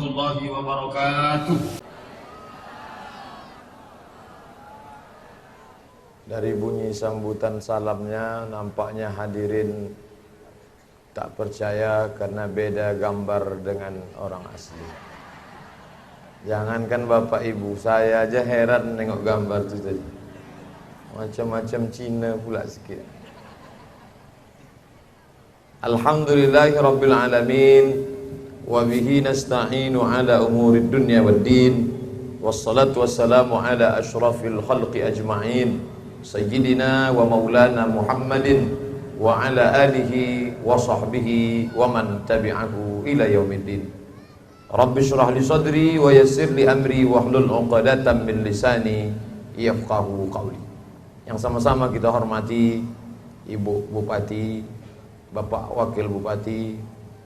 warahmatullahi wabarakatuh. Dari bunyi sambutan salamnya nampaknya hadirin tak percaya karena beda gambar dengan orang asli. Jangankan bapak ibu, saya aja heran nengok gambar itu tadi. Macam-macam Cina pula sikit. Alhamdulillahirabbil alamin wa bihi nasta'inu ala umurid dunya waddin. Wassalatu wassalamu ala asyrafil khalqi ajma'in. Sayyidina wa maulana Muhammadin wa ala alihi wa sahbihi wa man tabi'ahu ila yaumiddin. Rabbi syrah li sadri wa yassir li amri wa hlul 'uqdatam min lisani yafqahu qawli. Yang sama-sama kita hormati Ibu Bupati, Bapak Wakil Bupati,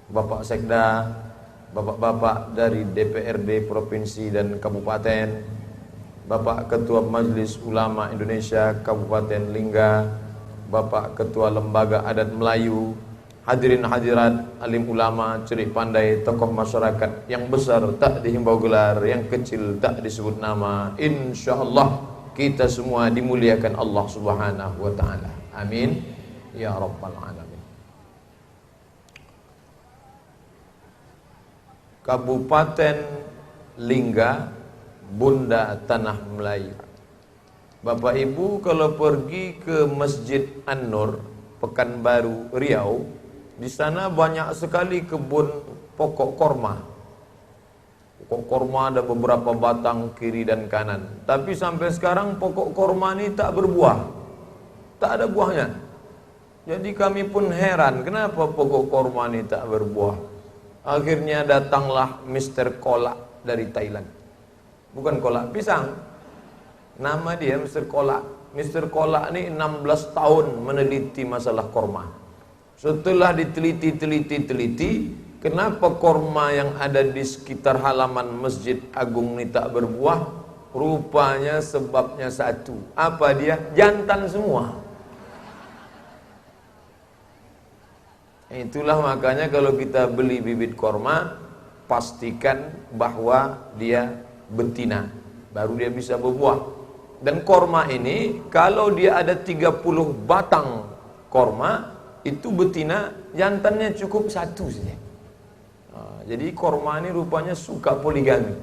Bapak Sekda, Bapak-bapak dari DPRD Provinsi dan Kabupaten, Bapak Ketua Majelis Ulama Indonesia Kabupaten Lingga, Bapak Ketua Lembaga Adat Melayu, hadirin hadirat, alim ulama, cerik pandai, tokoh masyarakat, yang besar tak dihimbau gelar, yang kecil tak disebut nama. Insyaallah kita semua dimuliakan Allah Subhanahu wa taala. Amin ya rabbal alamin. Kabupaten Lingga, Bunda Tanah Melayu. Bapak Ibu kalau pergi ke Masjid An-Nur, Pekanbaru, Riau, di sana banyak sekali kebun pokok korma. Pokok korma ada beberapa batang kiri dan kanan. Tapi sampai sekarang pokok korma ini tak berbuah. Tak ada buahnya. Jadi kami pun heran kenapa pokok korma ini tak berbuah. Akhirnya datanglah Mr. Kolak dari Thailand. Bukan kolak pisang. Nama dia Mr. Kolak. Mr. Kolak ini 16 tahun meneliti masalah korma. Setelah diteliti, kenapa korma yang ada di sekitar halaman Masjid Agung ini tak berbuah? Rupanya sebabnya satu. Apa dia? Jantan semua. Itulah makanya kalau kita beli bibit korma, pastikan bahwa dia betina, baru dia bisa berbuah. Dan korma ini kalau dia ada 30 batang korma, itu betina, jantannya cukup satu saja. Jadi korma ini rupanya suka poligami,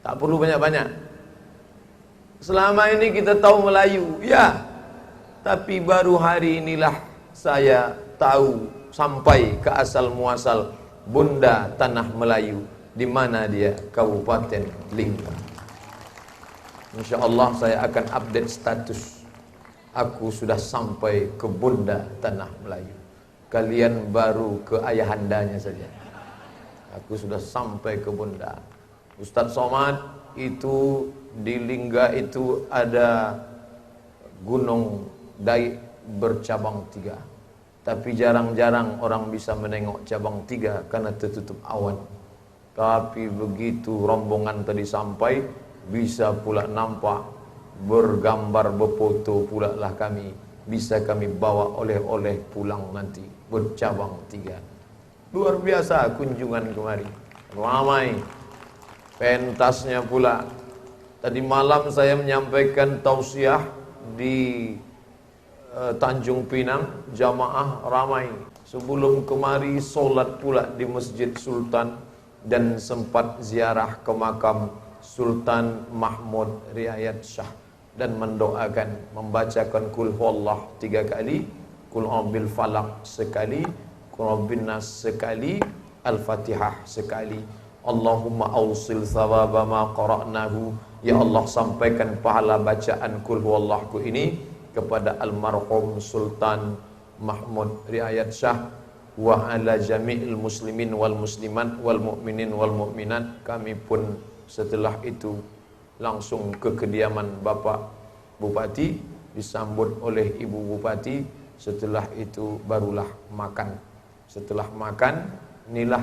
tak perlu banyak-banyak. Selama ini kita tahu Melayu, ya, tapi baru hari inilah saya tahu sampai ke asal muasal Bunda Tanah Melayu. Di mana dia? Kabupaten Lingga. InsyaAllah saya akan update status. Aku sudah sampai ke Bunda Tanah Melayu. Kalian baru ke ayahandanya saja. Aku sudah sampai ke Bunda. Ustadz Somad, itu di Lingga itu ada Gunung Daik bercabang 3. Tapi jarang-jarang orang bisa menengok cabang 3 karena tertutup awan. Tapi begitu rombongan tadi sampai, bisa pula nampak, bergambar, berfoto pula lah kami. Bisa kami bawa oleh-oleh pulang nanti, bercabang 3. Luar biasa kunjungan kemari. Ramai. Pentasnya pula. Tadi malam saya menyampaikan tausiah di Tanjung Pinang, jamaah ramai. Sebelum kemari solat pula di Masjid Sultan dan sempat ziarah ke makam Sultan Mahmud Riayat Shah dan mendoakan, membacakan Qul huwallah 3 kali, Qul a'udzu falaq sekali, Qul a'udzu nas sekali, Al-Fatihah sekali. Allahumma awsil thawaba ma qara'nahu. Ya Allah, sampaikan pahala bacaan Qul huwallahku ini kepada almarhum Sultan Mahmud Riayat Shah wa ala jami'il muslimin wal muslimat wal mu'minin wal mu'minat. Kami pun setelah itu langsung ke kediaman Bapak Bupati, disambut oleh Ibu Bupati. Setelah itu barulah makan. Setelah makan, inilah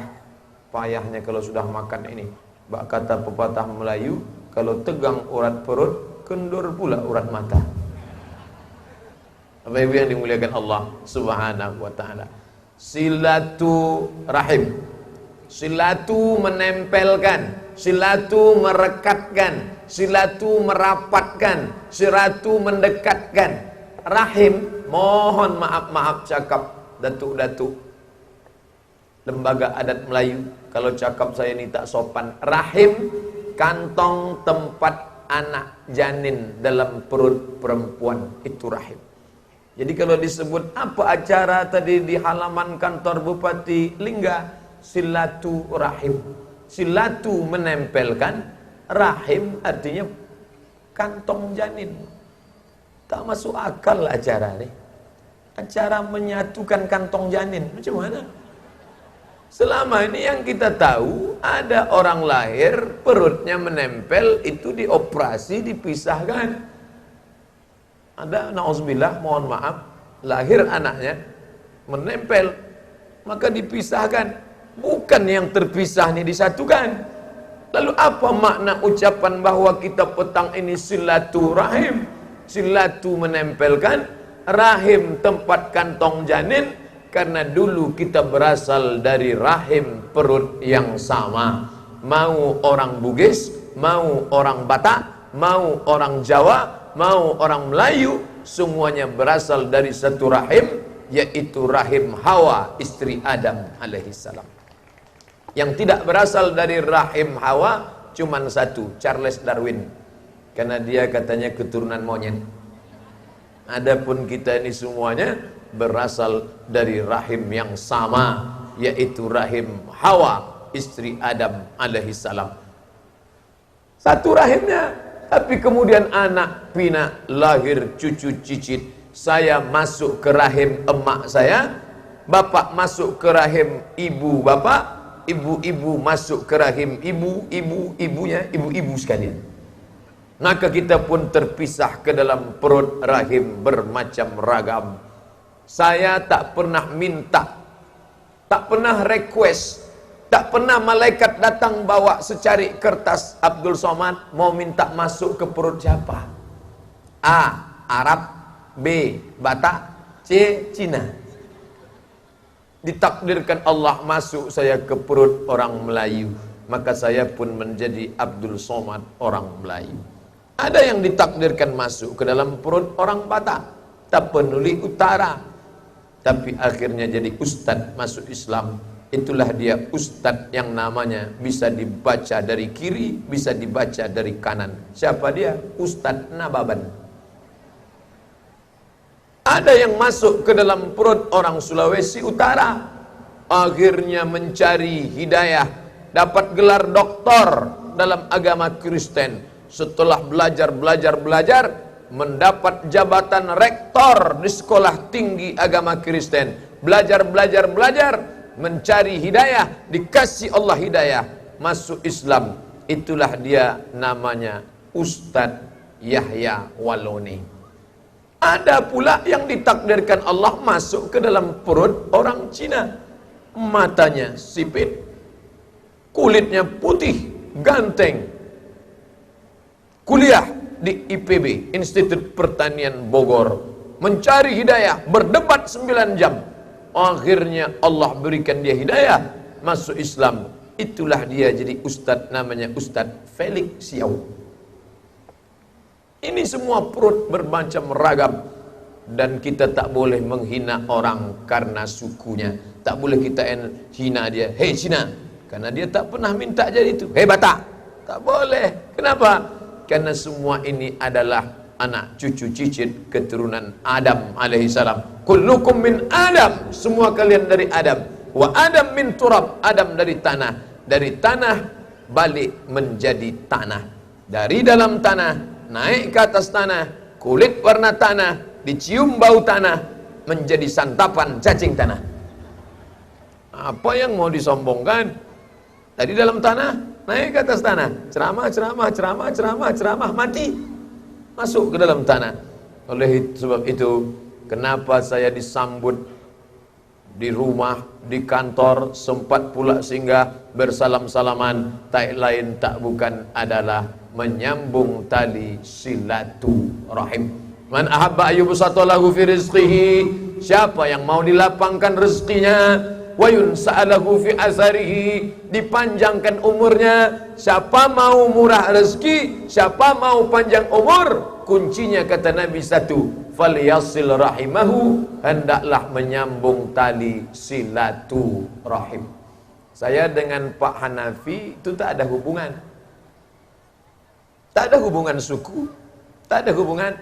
payahnya kalau sudah makan ini. Bak kata pepatah Melayu, kalau tegang urat perut, kendur pula urat mata. Bapak Ibu yang dimuliakan Allah Subhanahu wa taala. Silaturahim. Silatu menempelkan, silatu merekatkan, silatu merapatkan, silatu mendekatkan. Rahim, mohon maaf cakap datuk-datuk lembaga adat Melayu, kalau cakap saya ini tak sopan. Rahim, kantong tempat anak janin dalam perut perempuan, itu rahim. Jadi kalau disebut apa acara tadi di halaman kantor Bupati Lingga, silatu rahim. Silatu menempelkan, rahim artinya kantong janin. Tak masuk akal acara ini. Acara menyatukan kantong janin, macam mana? Selama ini yang kita tahu, ada orang lahir perutnya menempel, itu dioperasi, dipisahkan. Ada, na'udzubillah, mohon maaf, lahir anaknya menempel, maka dipisahkan. Bukan yang terpisah ini disatukan. Lalu apa makna ucapan bahwa kita petang ini silaturahim? Silatu menempelkan, rahim tempat kantong janin, karena dulu kita berasal dari rahim perut yang sama. Mau orang Bugis, mau orang Batak, mau orang Jawa, mau orang Melayu, semuanya berasal dari satu rahim, yaitu rahim Hawa, istri Adam alaihissalam. Yang tidak berasal dari rahim Hawa cuman satu, Charles Darwin, karena dia katanya keturunan monyet. Adapun kita ini semuanya berasal dari rahim yang sama, yaitu rahim Hawa, istri Adam alaihissalam. Satu rahimnya, tapi kemudian anak pinak, lahir cucu cicit. Saya masuk ke rahim emak saya, bapak masuk ke rahim ibu bapak, ibu-ibu masuk ke rahim ibu-ibunya, ibu-ibu sekalian. Maka kita pun terpisah ke dalam perut rahim bermacam ragam. Saya tak pernah minta, tak pernah request, tak pernah malaikat datang bawa secari kertas, Abdul Somad mau minta masuk ke perut siapa? A. Arab, B. Batak, C. Cina. Ditakdirkan Allah masuk saya ke perut orang Melayu, maka saya pun menjadi Abdul Somad orang Melayu. Ada yang ditakdirkan masuk ke dalam perut orang Batak, Tapanuli Utara, tapi akhirnya jadi ustadz masuk Islam. Itulah dia ustadz yang namanya bisa dibaca dari kiri, bisa dibaca dari kanan. Siapa dia? Ustadz Nababan. Ada yang masuk ke dalam perut orang Sulawesi Utara, akhirnya mencari hidayah, dapat gelar doktor dalam agama Kristen. Setelah belajar, mendapat jabatan rektor di sekolah tinggi agama Kristen. Belajar, mencari hidayah, dikasih Allah hidayah, masuk Islam. Itulah dia namanya Ustadz Yahya Waloni. Ada pula yang ditakdirkan Allah masuk ke dalam perut orang Cina. Matanya sipit, kulitnya putih, ganteng, kuliah di IPB, Institut Pertanian Bogor, mencari hidayah, berdebat 9 jam. Akhirnya Allah berikan dia hidayah, masuk Islam. Itulah dia jadi ustadz, namanya Ustadz Felix Siau. Ini semua perut bermacam ragam. Dan kita tak boleh menghina orang karena sukunya. Tak boleh kita hina dia, hei Cina, karena dia tak pernah minta jadi itu. Hei Batak, tak boleh. Kenapa? Karena semua ini adalah anak cucu cicit keturunan Adam alaihissalam. Kullukum min Adam, semua kalian dari Adam. Wa Adam min turab, Adam dari tanah. Dari tanah balik menjadi tanah. Dari dalam tanah naik ke atas tanah, kulit warna tanah, dicium bau tanah, menjadi santapan cacing tanah. Apa yang mau disombongkan? Dari dalam tanah naik ke atas tanah, ceramah, mati, masuk ke dalam tanah. Oleh sebab itu, kenapa saya disambut di rumah, di kantor, sempat pula singgah bersalam-salaman, tak lain tak bukan adalah menyambung tali silaturahim. Man ahabba ayyubsata lahu fi rizqihi, siapa yang mau dilapangkan rezekinya, wa yunsa'alahu fi asarihi, dipanjangkan umurnya. Siapa mau murah rezeki, siapa mau panjang umur, kuncinya kata Nabi satu, falyasil rahimahu, hendaklah menyambung tali silaturahim. Saya dengan Pak Hanafi itu tak ada hubungan. Tak ada hubungan suku, tak ada hubungan.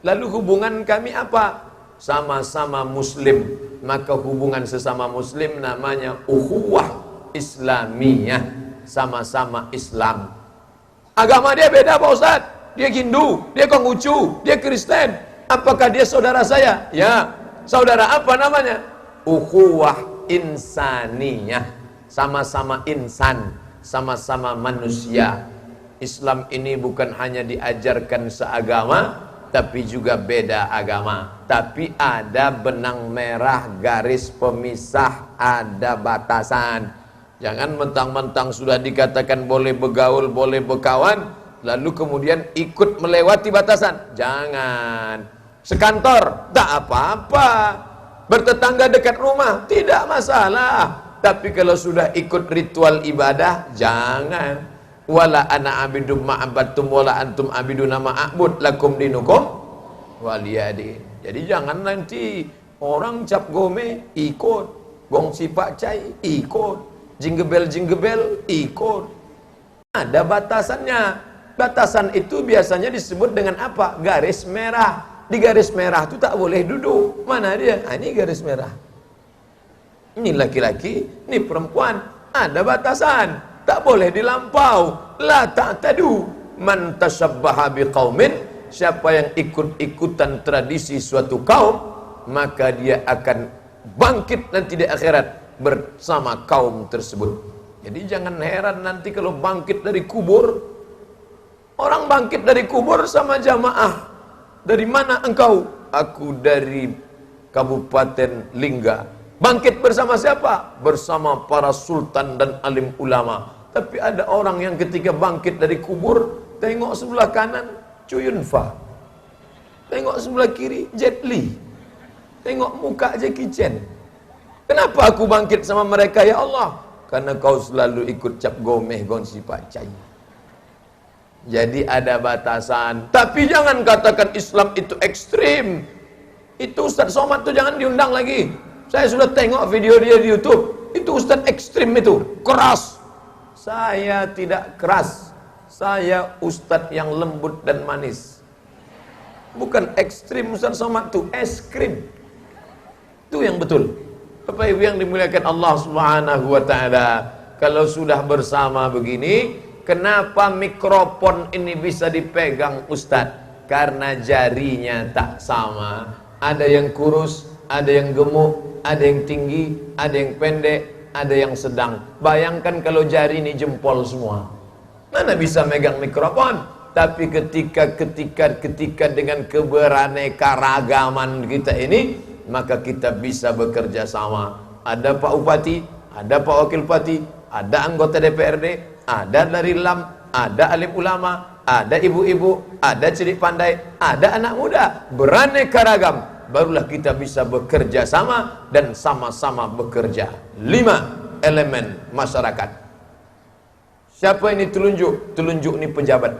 Lalu hubungan kami apa? Sama-sama muslim. Maka hubungan sesama muslim namanya ukhuwah islamiyah, sama-sama Islam. Agama dia beda Pak Ustaz. Dia Hindu, dia Konghucu, dia Kristen. Apakah dia saudara saya? Ya. Saudara apa namanya? Ukhuwah insaniyah. Sama-sama insan, sama-sama manusia. Islam ini bukan hanya diajarkan seagama, tapi juga beda agama. Tapi ada benang merah, garis pemisah, ada batasan. Jangan mentang-mentang sudah dikatakan boleh bergaul, boleh berkawan, lalu kemudian ikut melewati batasan. Jangan. Sekantor, tak apa-apa. Bertetangga dekat rumah, tidak masalah. Tapi kalau sudah ikut ritual ibadah, jangan. Wala ana abidum ma'abattum wala antum abiduna ma'abud lakum dinukum waliyadin. Jadi jangan nanti orang cap gome ikut, gong si pak cai ikut, jingebel ikut. Ada batasannya. Batasan itu biasanya disebut dengan apa? Garis merah. Di garis merah itu tak boleh duduk. Mana dia? Ini garis merah. Ini laki-laki, ini perempuan. Ada batasan. Tak boleh dilampau. La ta'tadu. Man tashabbaha biqaumin, siapa yang ikut-ikutan tradisi suatu kaum, maka dia akan bangkit nanti di akhirat bersama kaum tersebut. Jadi jangan heran nanti kalau bangkit dari kubur. Orang bangkit dari kubur sama jamaah. Dari mana engkau? Aku dari Kabupaten Lingga. Bangkit bersama siapa? Bersama para sultan dan alim ulama. Tapi ada orang yang ketika bangkit dari kubur, tengok sebelah kanan Chow Yun Fat, tengok sebelah kiri Jet Li, tengok muka Jackie Chan. Kenapa aku bangkit sama mereka ya Allah? Karena kau selalu ikut cap gomeh gongsi pacai. Jadi ada batasan. Tapi jangan katakan Islam itu ekstrim. Itu Ustaz Somad tuh jangan diundang lagi. Saya sudah tengok video dia di YouTube. Itu Ustaz ekstrim itu, keras. Saya tidak keras. Saya Ustaz yang lembut dan manis. Bukan ekstrim Ustaz Somad itu, es krim. Itu yang betul. Bapak Ibu yang dimuliakan Allah Subhanahu wa taala, kalau sudah bersama begini, kenapa mikrofon ini bisa dipegang Ustaz? Karena jarinya tak sama. Ada yang kurus, ada yang gemuk, ada yang tinggi, ada yang pendek, ada yang sedang. Bayangkan kalau jari ini jempol semua, mana bisa megang mikrofon? Tapi ketika dengan keberaneka ragaman kita ini, maka kita bisa bekerja sama. Ada Pak Bupati, ada Pak Wakil Bupati, ada anggota DPRD, ada dari LAM, ada alim ulama, ada ibu-ibu, ada cilik pandai, ada anak muda, beraneka ragam. Barulah kita bisa bekerja sama dan sama-sama bekerja. 5 elemen masyarakat. Siapa ini telunjuk? Telunjuk ini pejabat.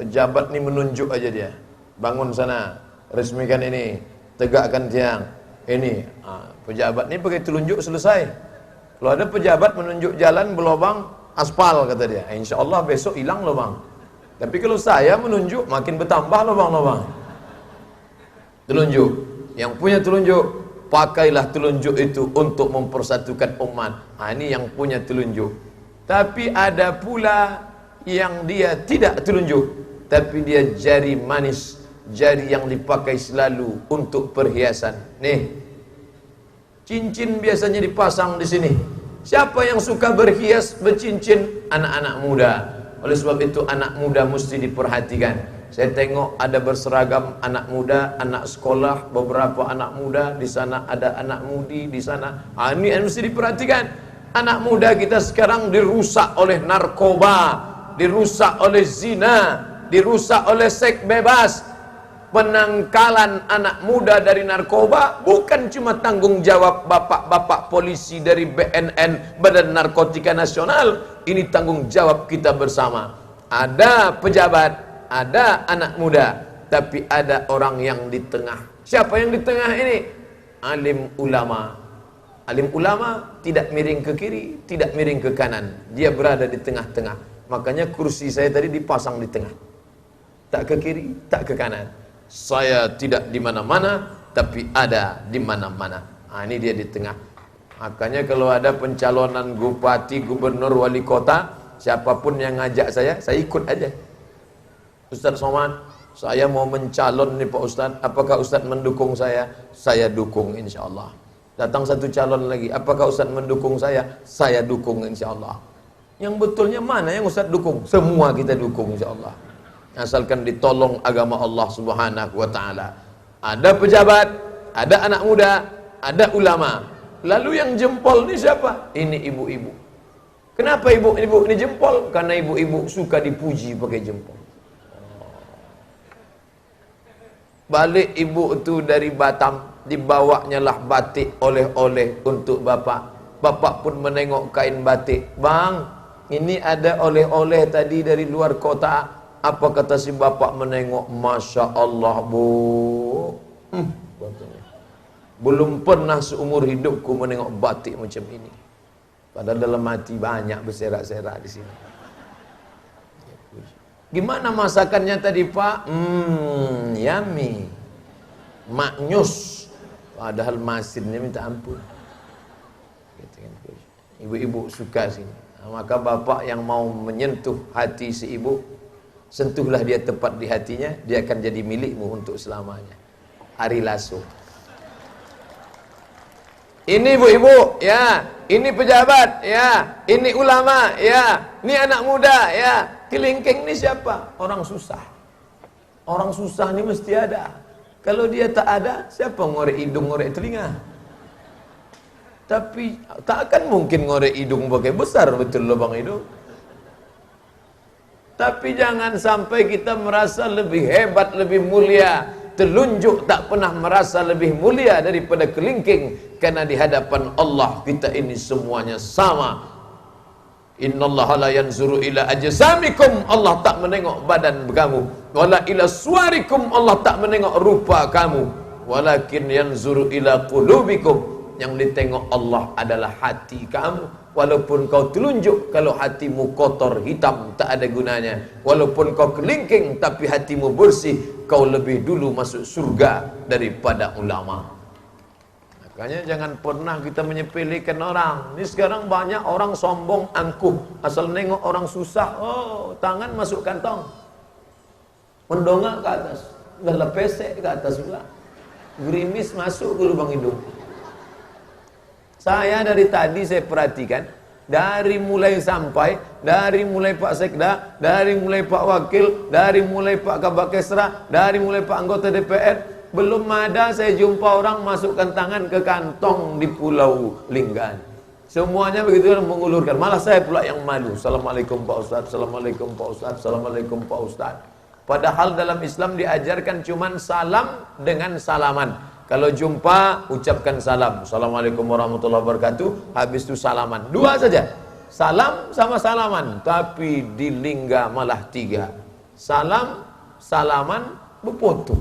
Pejabat ini menunjuk aja dia. Bangun sana, resmikan ini, tegakkan tiang ini. Pejabat ini pakai telunjuk selesai. Kalau ada pejabat menunjuk jalan berlobang aspal, kata dia, insya Allah besok hilang lubang. Tapi kalau saya menunjuk makin bertambah lubang-lubang. Telunjuk. Yang punya telunjuk, pakailah telunjuk itu untuk mempersatukan umat. Ini yang punya telunjuk. Tapi ada pula yang dia tidak telunjuk, tapi dia jari manis, jari yang dipakai selalu untuk perhiasan. Nih, cincin biasanya dipasang di sini. Siapa yang suka berhias bercincin? Anak-anak muda. Oleh sebab itu anak muda mesti diperhatikan. Saya tengok ada berseragam anak muda, anak sekolah, beberapa anak muda, di sana ada anak mudi, di sana. Ini mesti diperhatikan. Anak muda kita sekarang dirusak oleh narkoba, dirusak oleh zina, dirusak oleh seks bebas. penangkalan anak muda dari narkoba bukan cuma tanggung jawab bapak-bapak polisi dari BNN, Badan Narkotika Nasional. Ini tanggung jawab kita bersama. Ada pejabat, ada anak muda, tapi ada orang yang di tengah. Siapa yang di tengah ini? Alim ulama. Alim ulama tidak miring ke kiri, tidak miring ke kanan. Dia berada di tengah-tengah. Makanya kursi saya tadi dipasang di tengah. Tak ke kiri, tak ke kanan. Saya tidak di mana-mana, tapi ada di mana-mana. Nah, ini dia di tengah. Makanya kalau ada pencalonan bupati, gubernur, wali kota, siapapun yang ngajak saya ikut aja. Ustaz Somad, saya mau mencalon nih Pak Ustaz. Apakah Ustaz mendukung saya? Saya dukung insya Allah. Datang satu calon lagi. Apakah Ustaz mendukung saya? Saya dukung insya Allah. Yang betulnya mana yang Ustaz dukung? Semua kita dukung insya Allah. Asalkan ditolong agama Allah Subhanahu wa ta'ala. Ada pejabat, ada anak muda, ada ulama. Lalu yang jempol ini siapa? Ini ibu-ibu. Kenapa ibu-ibu ini jempol? Karena ibu-ibu suka dipuji pakai jempol. Balik ibu itu dari Batam, dibawanya lah batik oleh-oleh untuk bapak. Bapak pun menengok kain batik. Bang, ini ada oleh-oleh tadi dari luar kota. Apa kata si bapak menengok? Masya Allah bu, belum pernah seumur hidupku menengok batik macam ini. Padahal dalam hati banyak berserak-serak di sini. Gimana masakannya tadi Pak? Yummy, maknyus. Padahal masinnya minta ampun. Ibu-ibu suka sini. Maka bapak yang mau menyentuh hati si ibu, sentuhlah dia tepat di hatinya, dia akan jadi milikmu untuk selamanya. Ari Lasso. Ini ibu-ibu, ya. Ini pejabat, ya. Ini ulama, ya. Ini anak muda, ya. Kelingking ini siapa? Orang susah. Orang susah ini mesti ada. Kalau dia tak ada, siapa ngorek hidung, ngorek telinga? Tapi tak akan mungkin ngorek hidung pakai besar betul lubang hidung. Tapi jangan sampai kita merasa lebih hebat, lebih mulia. Telunjuk tak pernah merasa lebih mulia daripada kelingking. Karena di hadapan Allah kita ini semuanya sama. Innallaha la yanzuru ila ajsamikum. Allah tak menengok badan kamu. Wala ila suwarikum. Allah tak menengok rupa kamu. Walakin yanzuru ila qulubikum. Yang ditengok Allah adalah hati kamu. Walaupun kau telunjuk, kalau hatimu kotor, hitam, tak ada gunanya. Walaupun kau kelingking, tapi hatimu bersih, kau lebih dulu masuk surga daripada ulama. Makanya jangan pernah kita menyepelekan orang. Ini sekarang banyak orang sombong, angkuh. Asal nengok orang susah, oh tangan masuk kantong, mendongak ke atas, udah pesek ke atas pula, gerimis masuk ke lubang hidung. Saya dari tadi saya perhatikan, dari mulai sampai, dari mulai Pak Sekda, dari mulai Pak Wakil, dari mulai Pak Kabak Kesra, dari mulai Pak Anggota DPR, belum ada saya jumpa orang masukkan tangan ke kantong di Pulau Linggan. Semuanya begitu mengulurkan. Malah saya pula yang malu. Assalamualaikum Pak Ustaz, Assalamualaikum Pak Ustaz, Assalamualaikum Pak Ustaz. Padahal dalam Islam diajarkan cuman salam dengan salaman. Kalau jumpa, ucapkan salam. Assalamualaikum warahmatullahi wabarakatuh. Habis itu salaman. Dua saja. Salam sama salaman. Tapi di Lingga malah tiga. Salam, salaman, berfoto.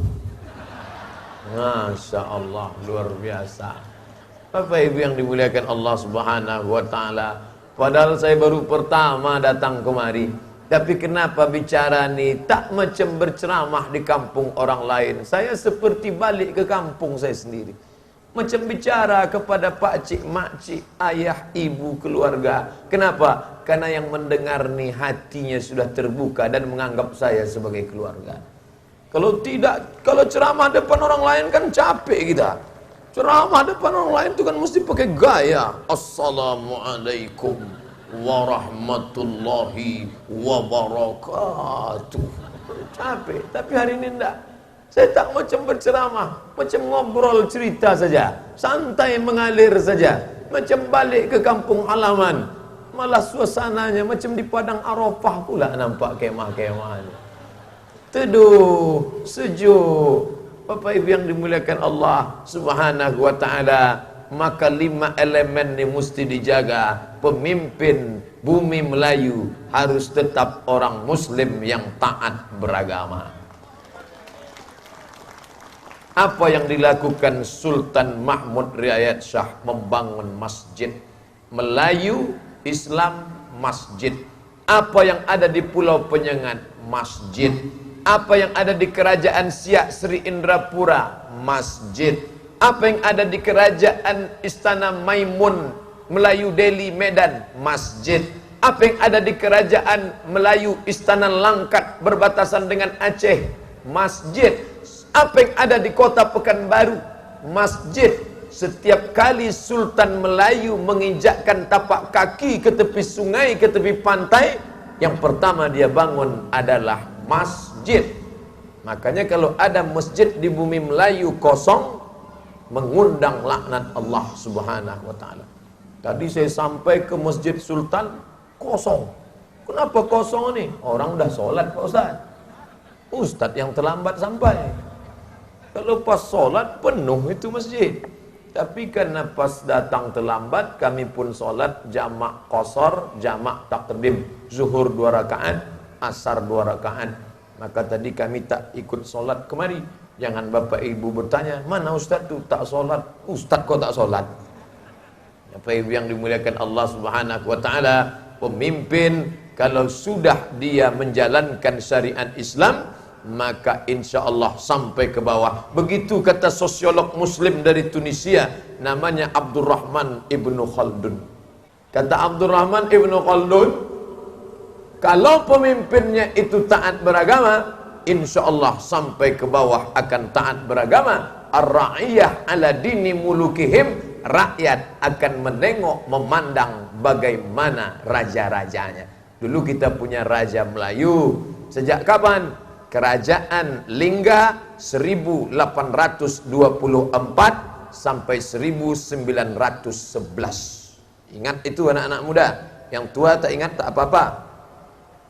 Masya Allah, luar biasa. Bapak Ibu yang dimuliakan Allah Subhanahu wa ta'ala. Padahal saya baru pertama datang kemari. Tapi kenapa bicara ni tak macam berceramah di kampung orang lain. Saya seperti balik ke kampung saya sendiri. Macam bicara kepada pakcik, makcik, ayah, ibu, keluarga. Kenapa? Karena yang mendengar ni hatinya sudah terbuka dan menganggap saya sebagai keluarga. Kalau tidak, kalau ceramah depan orang lain kan capek kita. Ceramah depan orang lain itu kan mesti pakai gaya. Assalamualaikum warahmatullahi wabarakatuh. Capek, tapi hari ini enggak. Saya tak macam berceramah, macam ngobrol cerita saja, santai mengalir saja, macam balik ke kampung halaman. Malah suasananya macam di padang Arafah pula nampak kemah-kemahnya. teduh, sejuk. Bapak Ibu yang dimuliakan Allah Subhanahu wa taala, maka 5 elemen ini mesti dijaga. Pemimpin bumi Melayu harus tetap orang muslim yang taat beragama. Apa yang dilakukan Sultan Mahmud Riayat Shah? Membangun masjid. Melayu, Islam, masjid. Apa yang ada di Pulau Penyengat? Masjid. Apa yang ada di Kerajaan Siak Sri Indrapura? Masjid. Apa yang ada di Kerajaan Istana Maimun Melayu Delhi Medan? Masjid. Apa yang ada di Kerajaan Melayu Istana Langkat berbatasan dengan Aceh? Masjid. Apa yang ada di Kota Pekanbaru? Masjid. Setiap kali Sultan Melayu menginjakkan tapak kaki ke tepi sungai, ke tepi pantai, yang pertama dia bangun adalah masjid. Makanya kalau ada masjid di bumi Melayu kosong, mengundang laknat Allah Subhanahu wa taala. Tadi saya sampai ke Masjid Sultan, kosong. Kenapa kosong nih? Orang udah sholat Pak Ustaz. Ustaz yang terlambat sampai. Kalau pas sholat penuh itu masjid. Tapi karena pas datang terlambat, kami pun sholat jamak qasar, jamak takdim. Zuhur 2 rakaat, asar 2 rakaat. Maka tadi kami tak ikut sholat kemari. Jangan Bapak Ibu bertanya, mana Ustaz tu tak sholat? Ustaz kok tak sholat? Bapak Ibu yang dimuliakan Allah Subhanahu wa taala, pemimpin kalau sudah dia menjalankan syariat Islam, maka insya Allah sampai ke bawah. Begitu kata sosiolog muslim dari Tunisia, namanya Abdurrahman Ibnu Khaldun. Kata Abdurrahman Ibnu Khaldun, kalau pemimpinnya itu taat beragama, insya Allah sampai ke bawah akan taat beragama. Ar-ra'iyah ala dini mulukihim, rakyat akan menengok, memandang bagaimana raja-rajanya. Dulu kita punya Raja Melayu. Sejak kapan? Kerajaan Lingga 1824 sampai 1911. Ingat itu anak-anak muda. Yang tua tak ingat tak apa-apa.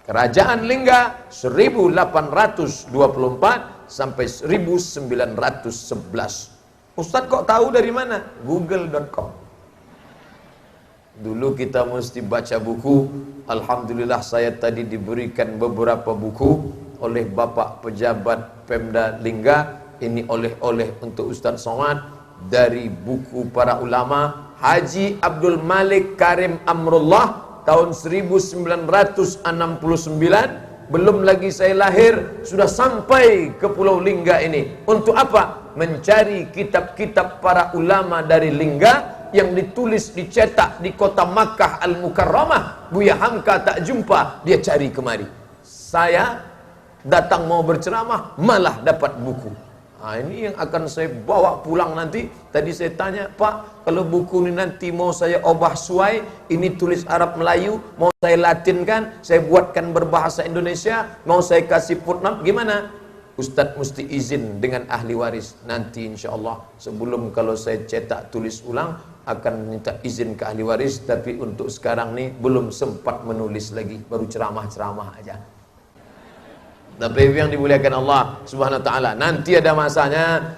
Kerajaan Lingga 1824 sampai 1911. Ustaz kok tahu dari mana? Google.com. Dulu kita mesti baca buku. Alhamdulillah saya tadi diberikan beberapa buku oleh Bapak Pejabat Pemda Lingga. Ini oleh-oleh untuk Ustaz Somad dari buku para ulama. Haji Abdul Malik Karim Amrullah tahun 1969, belum lagi saya lahir sudah sampai ke Pulau Lingga ini. Untuk apa? Mencari kitab-kitab para ulama dari Lingga yang ditulis, dicetak di kota Makkah Al-Mukarramah. Buya Hamka tak jumpa, dia cari kemari. Saya datang mau berceramah, malah dapat buku. Nah, ini yang akan saya bawa pulang nanti. Tadi saya tanya, Pak, kalau buku ini nanti mau saya obah suai, ini tulis Arab Melayu, mau saya latinkan, saya buatkan berbahasa Indonesia, mau saya kasih footnote, gimana? Ustadz mesti izin dengan ahli waris. Nanti insya Allah sebelum kalau saya cetak tulis ulang, akan minta izin ke ahli waris. Tapi untuk sekarang nih belum sempat menulis lagi, baru ceramah-ceramah aja. Tapi yang dimuliakan Allah Subhanahu wa taala, nanti ada masanya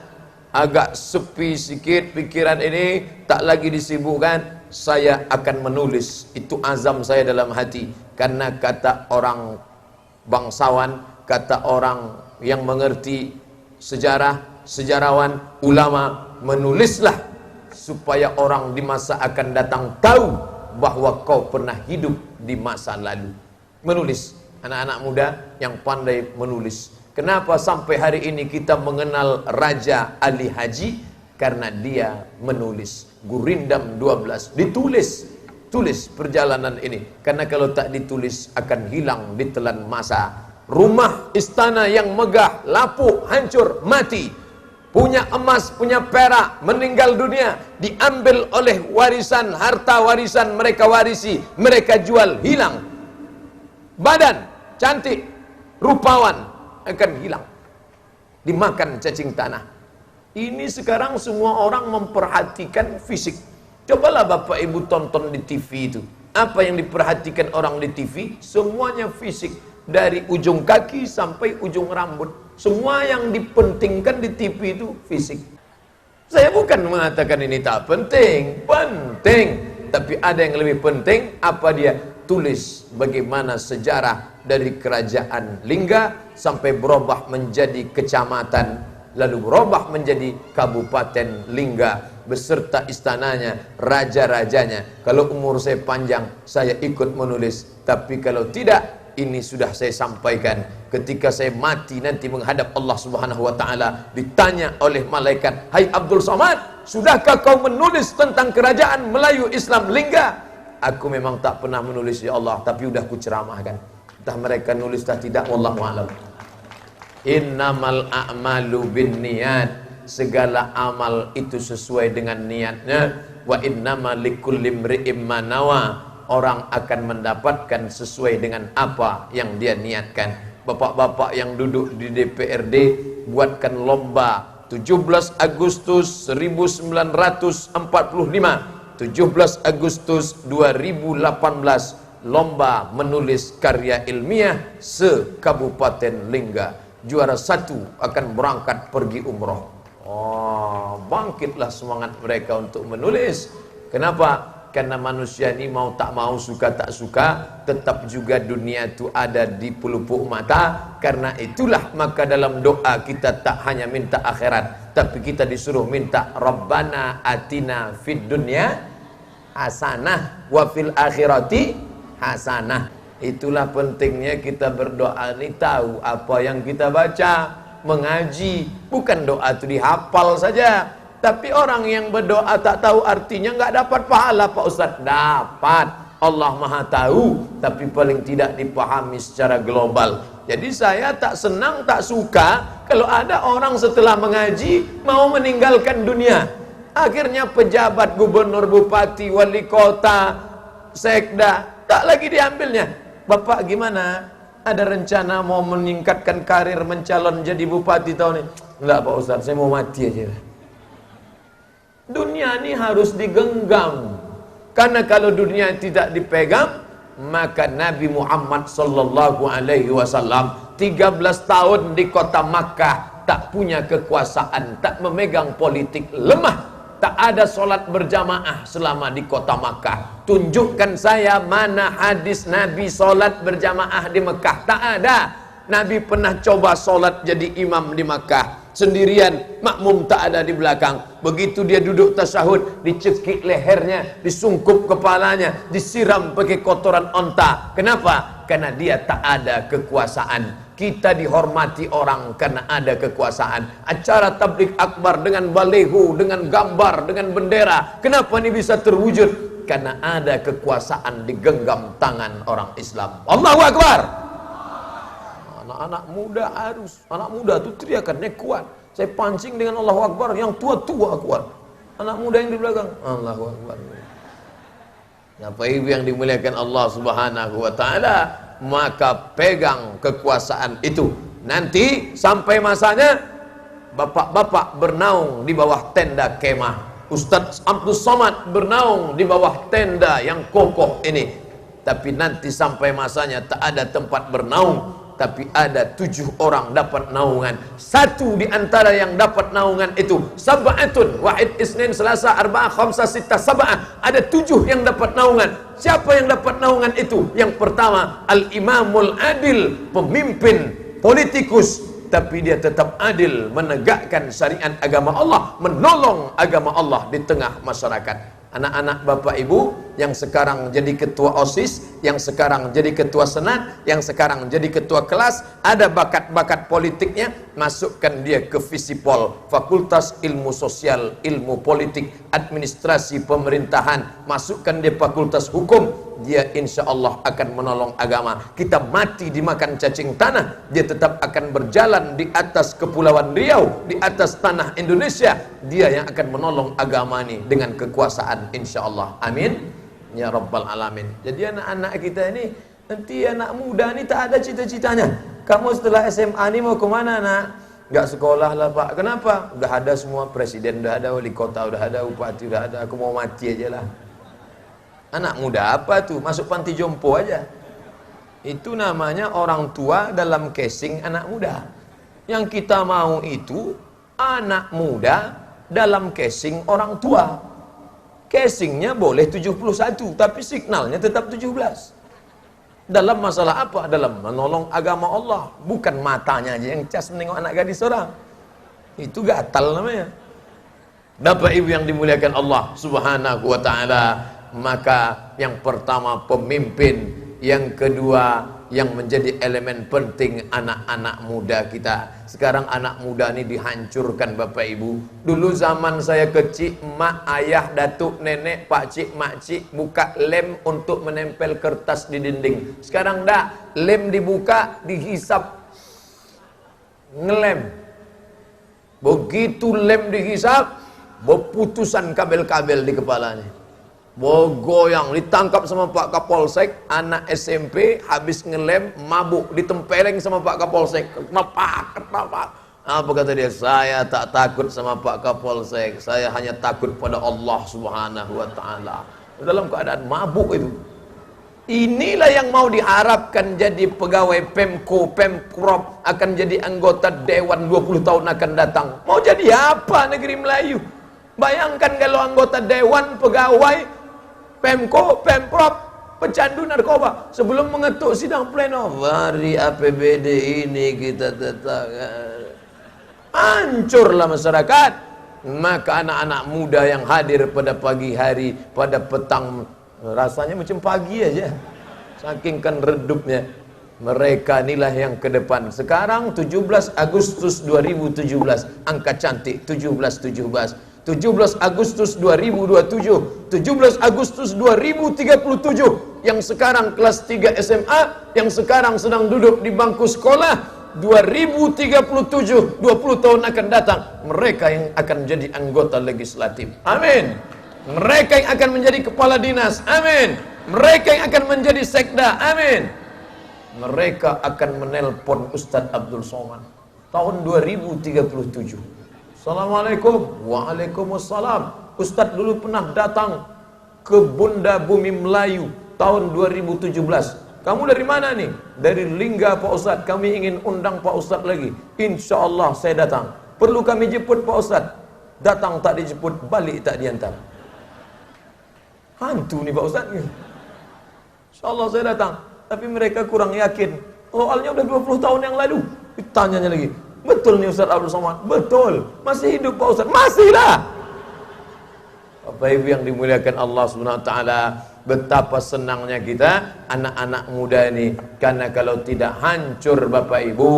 agak sepi sikit pikiran ini, tak lagi disibukkan, saya akan menulis. Itu azam saya dalam hati. Karena kata orang bangsawan, kata orang yang mengerti sejarah, sejarawan, ulama, menulislah supaya orang di masa akan datang tahu bahwa kau pernah hidup di masa lalu. Menulis. Anak-anak muda yang pandai menulis. Kenapa sampai hari ini kita mengenal Raja Ali Haji? Karena dia menulis. Gurindam 12 ditulis. Tulis perjalanan ini. Karena kalau tak ditulis akan hilang ditelan masa. Rumah istana yang megah lapuk, hancur, mati. Punya emas, punya perak, meninggal dunia, diambil oleh warisan, harta warisan mereka warisi, mereka jual, hilang. Badan cantik, rupawan akan hilang, dimakan cacing tanah. Ini sekarang semua orang memperhatikan fisik. Cobalah Bapak Ibu tonton di TV itu. Apa yang diperhatikan orang di TV? Semuanya fisik. dari ujung kaki sampai ujung rambut. Semua yang dipentingkan di TV itu fisik. Saya bukan mengatakan ini tak penting, penting. Tapi ada yang lebih penting, apa dia? Tulis bagaimana sejarah dari kerajaan Lingga sampai berubah menjadi kecamatan, lalu berubah menjadi Kabupaten Lingga beserta istananya, raja-rajanya. Kalau umur saya panjang, saya ikut menulis. Tapi kalau tidak, ini sudah saya sampaikan. Ketika saya mati nanti menghadap Allah Subhanahu wa taala, ditanya oleh malaikat, "Hai Abdul Somad, sudahkah kau menulis tentang kerajaan Melayu Islam Lingga?" Aku memang tak pernah menulis ya Allah, tapi udah ku ceramahkan. Entah mereka nulis atau tidak, wallahu a'lam. Innamal a'malu binniyat. Segala amal itu sesuai dengan niatnya. Wa innama likulli imri'im ma nawa. Orang akan mendapatkan sesuai dengan apa yang dia niatkan. Bapak-bapak yang duduk di DPRD, buatkan lomba 17 Agustus 1945, 17 Agustus 2018, lomba menulis karya ilmiah se-Kabupaten Lingga. Juara 1 akan berangkat pergi umroh. Oh, bangkitlah semangat mereka untuk menulis. Kenapa? Karena manusia ini mau tak mau, suka tak suka, tetap juga dunia itu ada di pelupuk mata. Karena itulah maka dalam doa kita tak hanya minta akhirat, tapi kita disuruh minta Rabbana atina fid dunya hasanah wa fil akhirati hasanah. Itulah pentingnya kita berdoa ini, tahu apa yang kita baca, mengaji. Bukan doa itu dihafal saja. Tapi orang yang berdoa tak tahu artinya nggak dapat pahala, Pak Ustadz. Dapat, Allah Maha tahu, tapi paling tidak dipahami secara global. Jadi saya tak senang, tak suka kalau ada orang setelah mengaji mau meninggalkan dunia. Akhirnya pejabat, gubernur, bupati, wali kota, sekda, tak lagi diambilnya. Bapak gimana? Ada rencana mau meningkatkan karir, mencalon jadi bupati tahun ini? Enggak Pak Ustadz, saya mau mati aja. Dunia ini harus digenggam. Karena kalau dunia tidak dipegang, maka Nabi Muhammad sallallahu alaihi wasallam 13 tahun di kota Makkah tak punya kekuasaan, tak memegang politik, lemah. Tak ada solat berjamaah selama di kota Makkah. Tunjukkan saya mana hadis Nabi solat berjamaah di Mekah. Tak ada. Nabi pernah coba solat jadi imam di Makkah sendirian, makmum tak ada di belakang. Begitu dia duduk tasyahud, dicekik lehernya, disungkup kepalanya, disiram pakai kotoran onta. Kenapa? Karena dia tak ada kekuasaan. Kita dihormati orang karena ada kekuasaan. Acara tabligh akbar dengan baleho, dengan gambar, dengan bendera. Kenapa ini bisa terwujud? Karena ada kekuasaan di genggam tangan orang Islam. Allahu Akbar. Anak-anak muda harus, anak muda itu teriakannya kuat. Saya pancing dengan Allahu Akbar, yang tua-tua kuat. Anak muda yang di belakang, Allahu Akbar. Bapak Ibu yang dimuliakan Allah Subhanahu wa taala, maka pegang kekuasaan itu. Nanti sampai masanya bapak-bapak bernaung di bawah tenda kemah. Ustadz Abdul Somad bernaung di bawah tenda yang kokoh ini. Tapi nanti sampai masanya tak ada tempat bernaung, tapi ada 7 orang dapat naungan. Satu di antara yang dapat naungan itu sab'atun, wahid, isnin, selasa, arba'ah, khamsah, sittah, sab'ah. Ada 7 yang dapat naungan. Siapa yang dapat naungan itu? Yang pertama, al-imamul adil, pemimpin, politikus, tapi dia tetap adil, menegakkan syariat agama Allah, menolong agama Allah di tengah masyarakat. Anak-anak Bapak Ibu yang sekarang jadi ketua OSIS, yang sekarang jadi ketua senat, yang sekarang jadi ketua kelas, ada bakat-bakat politiknya, masukkan dia ke Visipol, Fakultas Ilmu Sosial, Ilmu Politik, Administrasi Pemerintahan, masukkan dia Fakultas Hukum. Dia insya Allah akan menolong agama. Kita mati dimakan cacing tanah, dia tetap akan berjalan di atas Kepulauan Riau, di atas tanah Indonesia. Dia yang akan menolong agama ini dengan kekuasaan insya Allah. Amin ya Rabbal Alamin. Jadi anak-anak kita ini, nanti anak muda ini tak ada cita-citanya. Kamu setelah SMA ini mau kemana nak? Gak sekolah lah Pak. Kenapa? Udah ada semua, presiden udah ada, wali kota udah ada, bupati udah ada, aku mau mati aja lah. Anak muda apa tuh? Masuk panti jompo aja. Itu namanya orang tua dalam casing anak muda. Yang kita mau itu anak muda dalam casing orang tua. Casingnya boleh 71, tapi signalnya tetap 17. Dalam masalah apa? Dalam menolong agama Allah. Bukan matanya aja yang cas menengok anak gadis orang. Itu gatal namanya. Bapak Ibu yang dimuliakan Allah Subhanahu wa ta'ala. Maka yang pertama pemimpin, yang kedua yang menjadi elemen penting anak-anak muda kita. Sekarang anak muda ini dihancurkan Bapak Ibu. Dulu zaman saya kecil, mak, ayah, datuk, nenek, pakcik, makcik buka lem untuk menempel kertas di dinding. Sekarang dah, lem dibuka, dihisap, ngelem. Begitu lem dihisap, berputusan kabel-kabel di kepalanya. Goyang, ditangkap sama Pak Kapolsek, anak SMP habis ngelem, mabuk, ditempeleng sama Pak Kapolsek. Kenapa? Apa kata dia? Saya tak takut sama Pak Kapolsek, saya hanya takut pada Allah Subhanahu wa ta'ala. Dalam keadaan mabuk itu. Inilah yang mau diharapkan jadi pegawai Pemko, Pemprov, akan jadi anggota Dewan 20 tahun akan datang. Mau jadi apa negeri Melayu? Bayangkan kalau anggota Dewan, pegawai Pemko, Pemprov, pecandu narkoba. Sebelum mengetuk sidang pleno, mari APBD ini kita tetapkan. Hancurlah masyarakat. Maka anak-anak muda yang hadir pada pagi hari, pada petang, rasanya macam pagi aja. Saking kan redupnya. Mereka inilah yang ke depan. Sekarang 17 Agustus 2017, angka cantik 1717. 17 Agustus 2027, 17 Agustus 2037, yang sekarang kelas 3 SMA, yang sekarang sedang duduk di bangku sekolah, 2037, 20 tahun akan datang, mereka yang akan jadi anggota legislatif. Amin. Mereka yang akan menjadi kepala dinas. Amin. Mereka yang akan menjadi sekda. Amin. Mereka akan menelpon Ustadz Abdul Somad tahun 2037. Assalamualaikum. Waalaikumsalam. Ustadz dulu pernah datang ke Bunda Bumi Melayu tahun 2017. Kamu dari mana nih? Dari Lingga Pak Ustadz. Kami ingin undang Pak Ustadz lagi. Insya Allah saya datang. Perlu kami jemput Pak Ustadz? Datang tak dijemput, balik tak diantar. Hantu nih Pak Ustadz. Insya Allah saya datang. Tapi mereka kurang yakin. Soalnya udah 20 tahun yang lalu. Ditanyanya lagi. Betul nih Ustadz Abdul Somad? Betul. Masih hidup Pak Ustadz? Masih lah. Bapak Ibu yang dimuliakan Allah Subhanahu wa taala, betapa senangnya kita anak-anak muda ini. Karena kalau tidak hancur Bapak Ibu,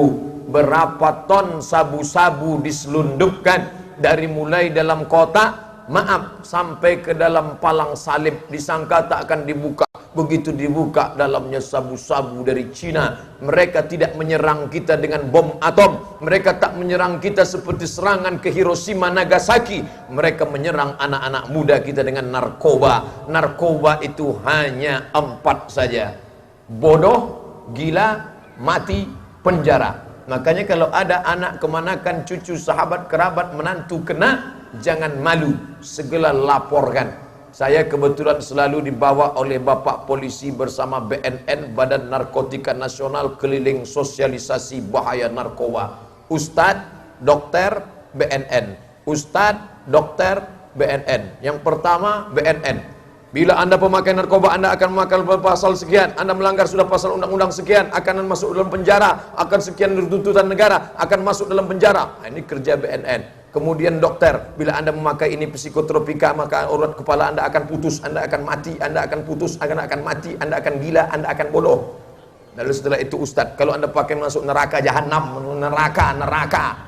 berapa ton sabu-sabu diselundupkan dari mulai dalam kotak, maaf, sampai ke dalam palang salib, disangka tak akan dibuka. Begitu dibuka, dalamnya sabu-sabu dari Cina. Mereka tidak menyerang kita dengan bom atom. Mereka tak menyerang kita seperti serangan ke Hiroshima, Nagasaki. Mereka menyerang anak-anak muda kita dengan narkoba. Narkoba itu hanya 4 saja: bodoh, gila, mati, penjara. Makanya kalau ada anak kemanakan, cucu, sahabat, kerabat, menantu kena, jangan malu, segera laporkan. Saya kebetulan selalu dibawa oleh Bapak Polisi bersama BNN, Badan Narkotika Nasional, keliling sosialisasi bahaya narkoba. Ustadz, dokter, BNN. Ustadz, dokter, BNN. Yang pertama, BNN. Bila Anda pemakai narkoba, Anda akan memakai pasal sekian. Anda melanggar sudah pasal undang-undang sekian, akan masuk dalam penjara. Akan sekian tuntutan negara, akan masuk dalam penjara. Nah, ini kerja BNN. Kemudian dokter, bila Anda memakai ini psikotropika, maka urat kepala Anda akan putus, Anda akan mati, Anda akan putus, Anda akan mati, Anda akan gila, Anda akan bodoh. Lalu setelah itu Ustadz, kalau Anda pakai masuk neraka jahanam, neraka.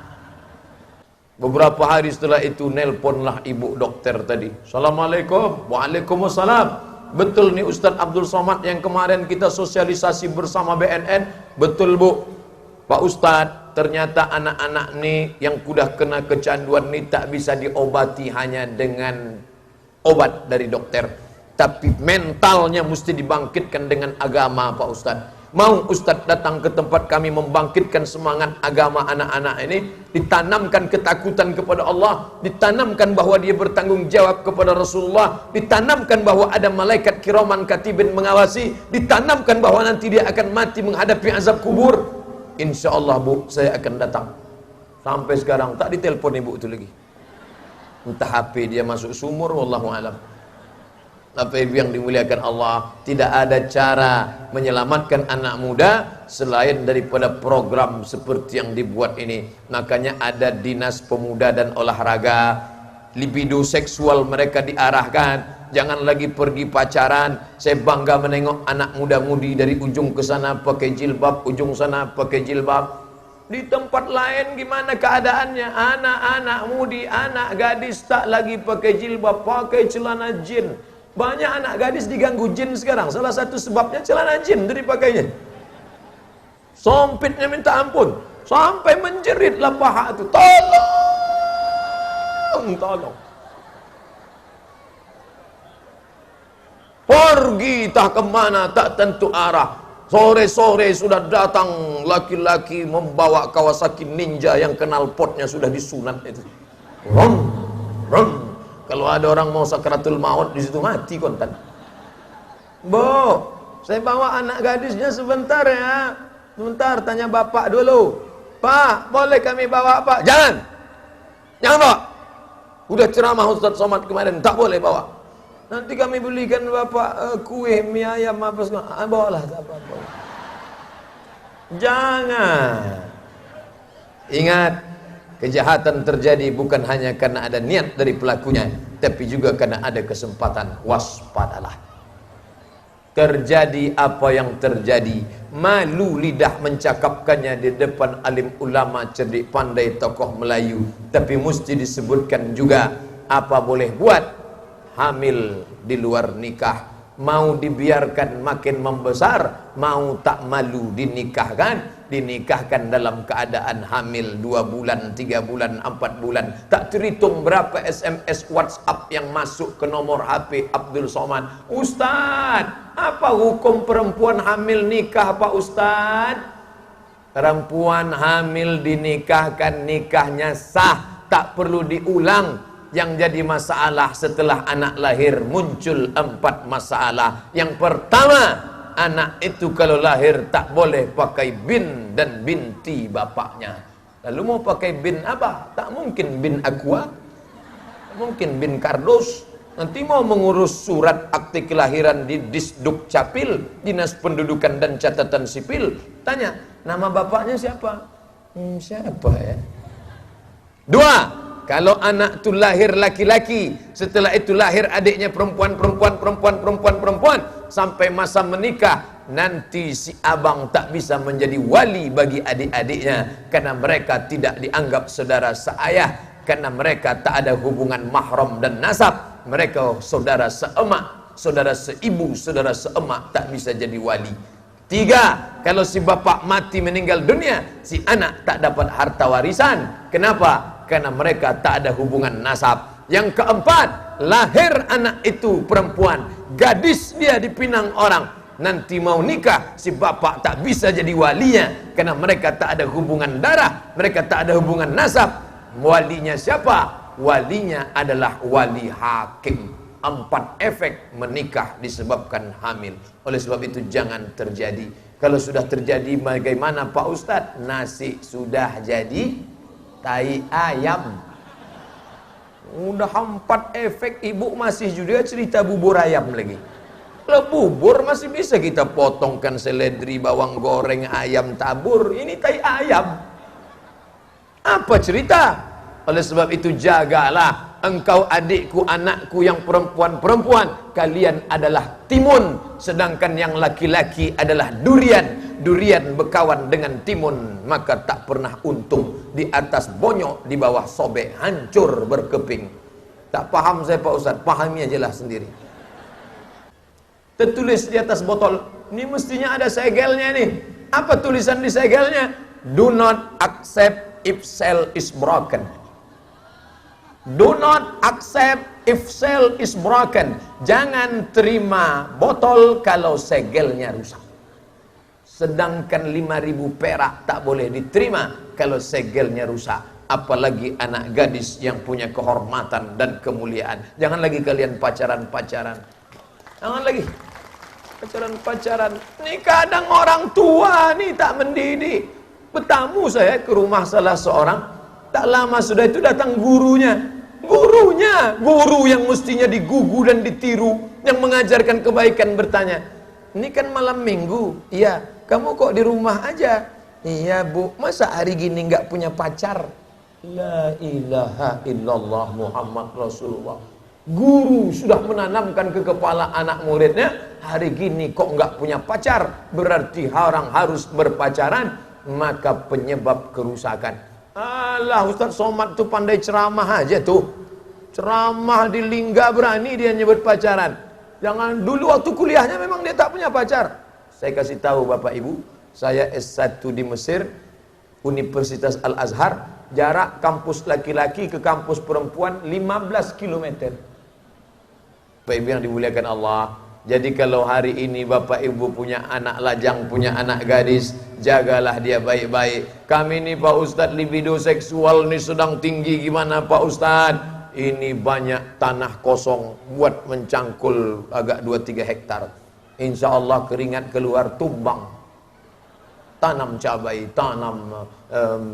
Beberapa hari setelah itu nelponlah ibu dokter tadi. Assalamualaikum. Waalaikumsalam. Betul nih Ustadz Abdul Somad yang kemarin kita sosialisasi bersama BNN? Betul Bu. Pak Ustadz, ternyata anak-anak nih yang sudah kena kecanduan nih tak bisa diobati hanya dengan obat dari dokter. Tapi mentalnya mesti dibangkitkan dengan agama Pak Ustadz. Mau Ustadz datang ke tempat kami membangkitkan semangat agama anak-anak ini, ditanamkan ketakutan kepada Allah, ditanamkan bahwa dia bertanggung jawab kepada Rasulullah, ditanamkan bahwa ada malaikat kiraman katibin mengawasi, ditanamkan bahwa nanti dia akan mati menghadapi azab kubur. Insya Allah Bu, saya akan datang. Sampai sekarang tak ditelepon ibu itu lagi. Entah HP dia masuk sumur, wallahu alam. Tapi yang dimuliakan Allah, tidak ada cara menyelamatkan anak muda selain daripada program seperti yang dibuat ini. Makanya ada Dinas Pemuda dan Olahraga, libido seksual mereka diarahkan, jangan lagi pergi pacaran. Saya bangga menengok anak muda-mudi dari ujung ke sana pakai jilbab, ujung sana pakai jilbab. Di tempat lain gimana keadaannya? Anak-anak mudi, anak gadis tak lagi pakai jilbab, pakai celana jin. Banyak anak gadis diganggu jin sekarang. Salah satu sebabnya celana jin itu dipakainya. Sompitnya minta ampun, sampai menjeritlah paha itu. Tolong. Pergi tak kemana, tak tentu arah. Sore-sore sudah datang laki-laki membawa Kawasaki Ninja yang knalpotnya sudah disunat itu. Rom, rom. Kalau ada orang mau sakratul maut di situ mati kontan. Bu, saya bawa anak gadisnya sebentar ya. Sebentar, tanya bapak dulu. Pak, boleh kami bawa Pak? Jangan. Jangan Pak. Udah ceramah Ustaz Somad kemarin, tak boleh bawa. Nanti kami belikan bapak kue, mie ayam apa segala. Bawalah, tak apa-apa. Jangan. Ingat, kejahatan terjadi bukan hanya karena ada niat dari pelakunya, tapi juga karena ada kesempatan. Waspadalah. Terjadi apa yang terjadi, malu lidah mencakapkannya di depan alim ulama cerdik pandai tokoh Melayu, tapi mesti disebutkan juga. Apa boleh buat? Hamil di luar nikah, mau dibiarkan makin membesar, mau tak malu dinikahkan dalam keadaan hamil 2 bulan, 3 bulan, 4 bulan. Tak terhitung berapa SMS WhatsApp yang masuk ke nomor HP Abdul Somad. Ustaz, apa hukum perempuan hamil nikah Pak Ustaz? Perempuan hamil dinikahkan, nikahnya sah, tak perlu diulang. Yang jadi masalah setelah anak lahir muncul 4 masalah. Yang pertama, anak itu kalau lahir tak boleh pakai bin dan binti bapaknya. Lalu mau pakai bin apa? Tak mungkin bin Aqua, tak mungkin bin Kardus. Nanti mau mengurus surat akte kelahiran di Disduk Capil, Dinas Pendudukan dan Catatan Sipil. Tanya, nama bapaknya siapa? Siapa ya? 2. Kalau anak itu lahir laki-laki, setelah itu lahir adiknya perempuan, sampai masa menikah, nanti si abang tak bisa menjadi wali bagi adik-adiknya, karena mereka tidak dianggap saudara seayah, karena mereka tak ada hubungan mahram dan nasab. Mereka saudara seemak, saudara seibu, saudara seemak, tak bisa jadi wali. 3. Kalau si bapak mati meninggal dunia, si anak tak dapat harta warisan. Kenapa? Karena mereka tak ada hubungan nasab. Yang 4, lahir anak itu perempuan, gadis dia dipinang orang, nanti mau nikah, si bapak tak bisa jadi walinya, karena mereka tak ada hubungan darah, mereka tak ada hubungan nasab. Walinya siapa? Walinya adalah wali hakim. 4 efek menikah disebabkan hamil. Oleh sebab itu jangan terjadi. Kalau sudah terjadi bagaimana Pak Ustadz? Nasi sudah jadi tai ayam. Udah 4 efek, ibu masih juga cerita bubur ayam lagi. Kalau bubur masih bisa kita potongkan seledri, bawang goreng, ayam tabur. Ini tai ayam. Apa cerita? Oleh sebab itu jagalah. Engkau adikku, anakku yang perempuan-perempuan, kalian adalah timun, sedangkan yang laki-laki adalah durian. Durian berkawan dengan timun, maka tak pernah untung. Di atas bonyok, di bawah sobek, hancur berkeping. Tak paham saya Pak Ustaz, pahami aja lah sendiri. Tertulis di atas botol, ini mestinya ada segelnya nih. Apa tulisan di segelnya? Do not accept if seal is broken. Do not accept if seal is broken. Jangan terima botol kalau segelnya rusak. Sedangkan 5.000 perak tak boleh diterima kalau segelnya rusak. Apalagi anak gadis yang punya kehormatan dan kemuliaan. Jangan lagi kalian pacaran-pacaran. Jangan lagi pacaran-pacaran. Ini kadang orang tua nih tak mendidik. Bertamu saya ke rumah salah seorang. Tak lama sudah itu datang gurunya. Guru yang mestinya digugu dan ditiru, yang mengajarkan kebaikan, bertanya, ini kan malam minggu. Iya. Kamu kok di rumah aja? Iya bu, masa hari gini nggak punya pacar? La ilaha illallah Muhammad Rasulullah. Guru sudah menanamkan ke kepala anak muridnya, hari gini kok nggak punya pacar, berarti orang harus berpacaran, maka penyebab kerusakan. Alah, Ustaz Somad tuh pandai ceramah aja tuh. Ceramah di Lingga berani dia nyebut pacaran. Jangan, dulu waktu kuliahnya memang dia tak punya pacar. Saya kasih tahu Bapak Ibu, saya S1 di Mesir, Universitas Al-Azhar, jarak kampus laki-laki ke kampus perempuan 15 km. Bapak Ibu yang dimuliakan Allah, jadi kalau hari ini Bapak Ibu punya anak lajang, punya anak gadis, jagalah dia baik-baik. Kami ini Pak Ustadz, libido seksual ini sedang tinggi, gimana Pak Ustadz? Ini banyak tanah kosong buat mencangkul agak 2-3 hektar. Insya Allah keringat keluar, tumbang. Tanam cabai, tanam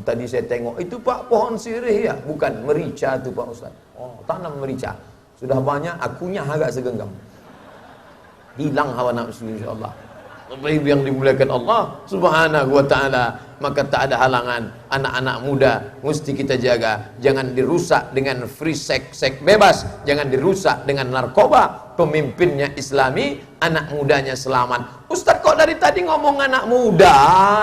tadi saya tengok itu Pak pohon sirih ya, bukan merica itu Pak Ustaz. Oh, tanam merica. Sudah banyak, akunya agak segenggam. Hilang hawa nafsu insyaallah. Bapak Ibu yang dimuliakan Allah Subhanahu wa taala, maka tak ada halangan. Anak-anak muda mesti kita jaga, jangan dirusak dengan free sex bebas, jangan dirusak dengan narkoba. Pemimpinnya Islami, anak mudanya selamat. Ustaz kok dari tadi ngomong anak muda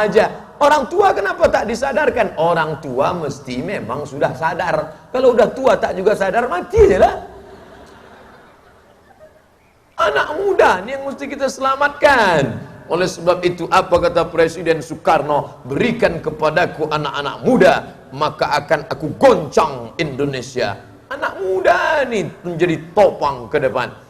aja? Orang tua kenapa tak disadarkan? Orang tua mesti memang sudah sadar. Kalau udah tua tak juga sadar, mati aja lah. Anak muda ini yang mesti kita selamatkan. Oleh sebab itu apa kata Presiden Soekarno? Berikan kepadaku anak-anak muda, maka akan aku goncang Indonesia. Anak muda ini menjadi topang ke depan.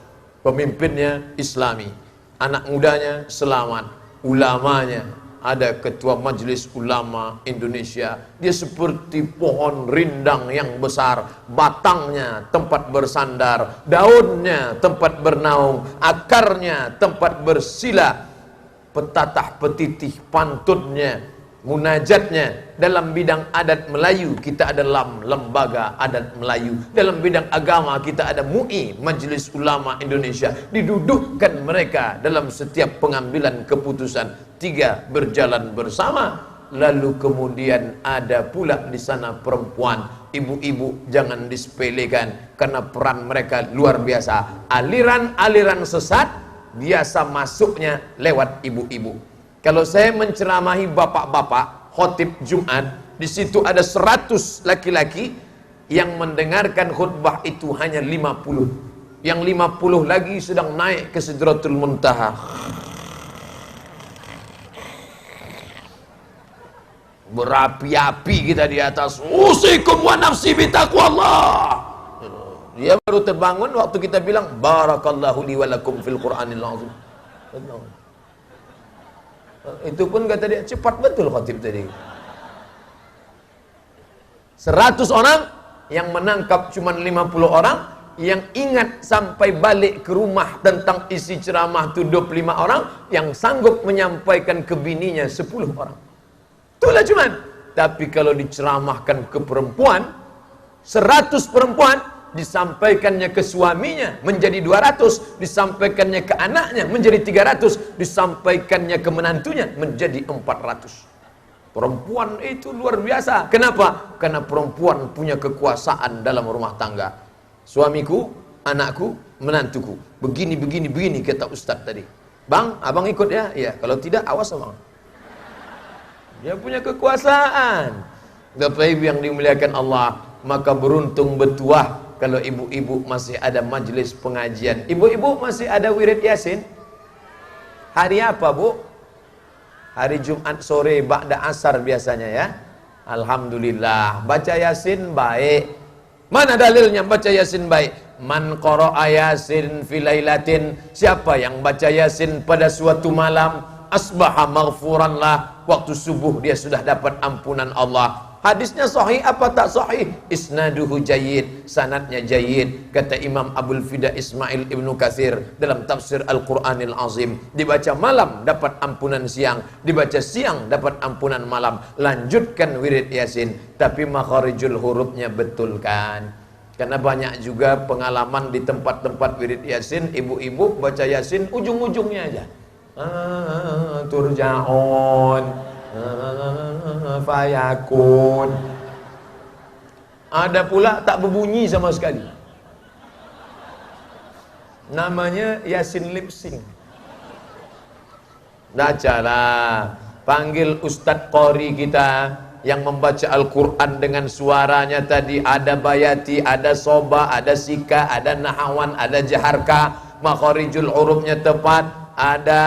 Pemimpinnya Islami, anak mudanya selamat, ulamanya, ada Ketua Majelis Ulama Indonesia. Dia seperti pohon rindang yang besar, batangnya tempat bersandar, daunnya tempat bernaung, akarnya tempat bersila, petatah petitih pantunnya, munajatnya. Dalam bidang adat Melayu kita ada lembaga adat Melayu. Dalam bidang agama kita ada MUI, Majelis Ulama Indonesia. Didudukkan mereka dalam setiap pengambilan keputusan. 3 berjalan bersama. Lalu kemudian ada pula di sana perempuan. Ibu-ibu jangan disepelekan, karena peran mereka luar biasa. Aliran-aliran sesat biasa masuknya lewat ibu-ibu. Kalau saya menceramahi bapak-bapak khotib Jumat, di situ ada 100 laki-laki yang mendengarkan khutbah itu hanya 50. Yang 50 lagi sedang naik ke Sidratul Muntaha. Berapi-api kita di atas. Usikum wa nafsi bitaqwallah. Dia baru terbangun waktu kita bilang barakallahu li wa lakum fil Qur'anil azim. Itu pun kata dia cepat betul khotib tadi. 100 orang yang menangkap cuma 50 orang, yang ingat sampai balik ke rumah tentang isi ceramah itu 25 orang, yang sanggup menyampaikan ke bininya 10 orang. Itulah cuman. Tapi kalau diceramahkan ke perempuan, 100 perempuan, disampaikannya ke suaminya menjadi 200, disampaikannya ke anaknya menjadi 300, disampaikannya ke menantunya menjadi 400. Perempuan itu luar biasa. Kenapa? Karena perempuan punya kekuasaan dalam rumah tangga. Suamiku, anakku, menantuku, begini kata Ustaz tadi. Bang, abang ikut ya? Iya, kalau tidak awas abang. Dia punya kekuasaan. Bapak Ibu yang dimuliakan Allah, maka beruntung betuah kalau ibu-ibu masih ada majelis pengajian. Ibu-ibu masih ada wirid Yasin? Hari apa, Bu? Hari Jumat sore ba'da asar biasanya ya. Alhamdulillah. Baca Yasin baik. Mana dalilnya baca Yasin baik? Man qara'a Yasin fi lailatin. Siapa yang baca Yasin pada suatu malam, asbaha maghfuran lah, waktu subuh dia sudah dapat ampunan Allah. Hadisnya sahih apa tak sahih? Isnaduhu jayyid, sanadnya jayyid. Kata Imam Abul Fida Ismail Ibnu Katsir dalam tafsir Al-Qur'anil Azim, dibaca malam dapat ampunan siang, dibaca siang dapat ampunan malam. Lanjutkan wirid Yasin, tapi makharijul hurufnya betulkan. Karena banyak juga pengalaman di tempat-tempat wirid Yasin, ibu-ibu baca Yasin ujung-ujungnya aja. Turja'un, fayakun. Ada pula tak berbunyi sama sekali. Namanya Yasin lip sync. Bacalah, panggil Ustadz Qori kita yang membaca Al-Quran dengan suaranya tadi. Ada bayati, ada soba, ada sika, ada nahawan, ada jaharka, makharijul hurufnya tepat, ada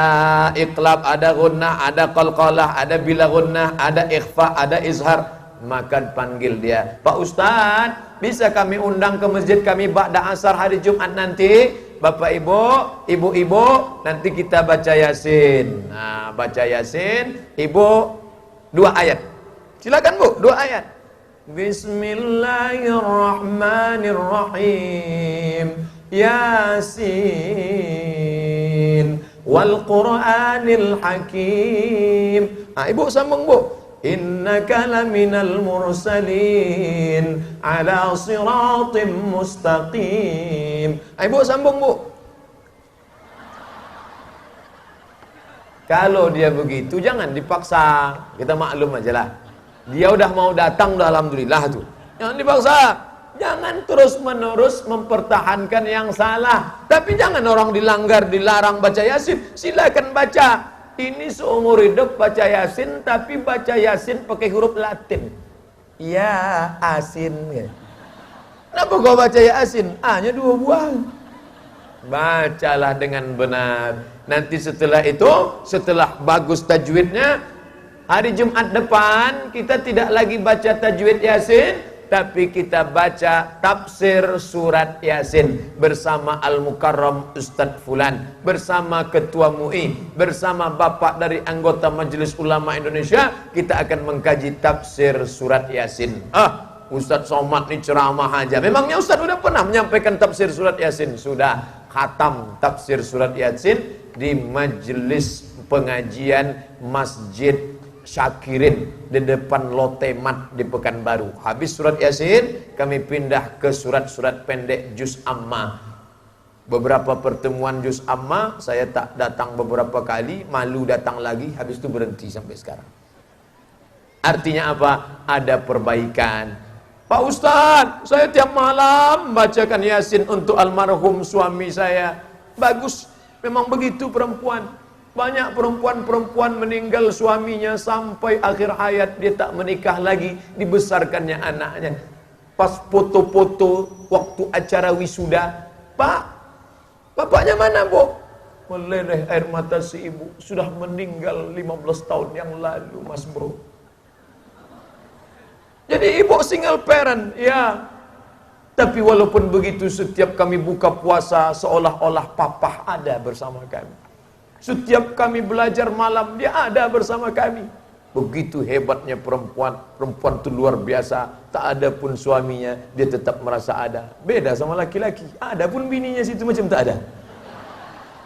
iqlab, ada gunnah, ada qalqalah, ada bila gunnah, ada ikhfa, ada izhar. Maka panggil dia, Pak Ustadz, bisa kami undang ke masjid kami ba'da asar hari Jumat nanti? Bapak ibu, ibu-ibu, nanti kita baca Yasin. Nah, baca Yasin, ibu 2 ayat. Silakan Bu, 2 ayat. Bismillahirrahmanirrahim. Yasin wal Qur'anil Hakim. Ah, ibu sambung Bu. Innaka laminal mursalin ala siratim mustaqim. Ah, ibu sambung Bu. Kalau dia begitu jangan dipaksa. Kita maklum aja lah. Dia udah mau datang, udah alhamdulillah tuh. Jangan dipaksa. Jangan terus-menerus mempertahankan yang salah. Tapi jangan orang dilanggar, dilarang baca Yasin. Silakan baca. Ini seumur hidup baca Yasin, tapi baca Yasin pakai huruf Latin. Ya, asin. Kenapa kau baca Yasin? A-nya 2 buah. Bacalah dengan benar. Nanti setelah itu, setelah bagus tajwidnya, hari Jumat depan kita tidak lagi baca tajwid Yasin, tapi kita baca tafsir surat Yasin bersama Al-Mukarram Ustadz Fulan, bersama Ketua MUI, bersama Bapak dari anggota Majelis Ulama Indonesia. Kita akan mengkaji tafsir surat Yasin. Ustadz Somad ini ceramah aja. Memangnya Ustadz udah pernah menyampaikan tafsir surat Yasin? Sudah khatam tafsir surat Yasin di majelis pengajian Masjid Syakirin di depan Lotemat di Pekanbaru. Habis surat Yasin, kami pindah ke surat-surat pendek Juz Amma. Beberapa pertemuan Juz Amma saya tak datang beberapa kali, malu datang lagi, habis itu berhenti sampai sekarang. Artinya apa? Ada perbaikan. Pak Ustadz, saya tiap malam bacakan Yasin untuk almarhum suami saya. Bagus, memang begitu perempuan. Banyak perempuan-perempuan meninggal suaminya sampai akhir hayat dia tak menikah lagi, dibesarkannya anaknya. Pas foto-foto waktu acara wisuda, Pak, bapaknya mana Bu? Meleleh air mata si ibu, sudah meninggal 15 tahun yang lalu Mas Bro. Jadi ibu single parent, ya. Tapi walaupun begitu, setiap kami buka puasa seolah-olah papa ada bersama kami. Setiap kami belajar malam, dia ada bersama kami. Begitu hebatnya perempuan. Perempuan itu luar biasa. Tak ada pun suaminya, dia tetap merasa ada. Beda sama laki-laki. Ada pun bininya situ macam tak ada.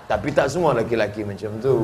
Tapi tak semua laki-laki macam tu.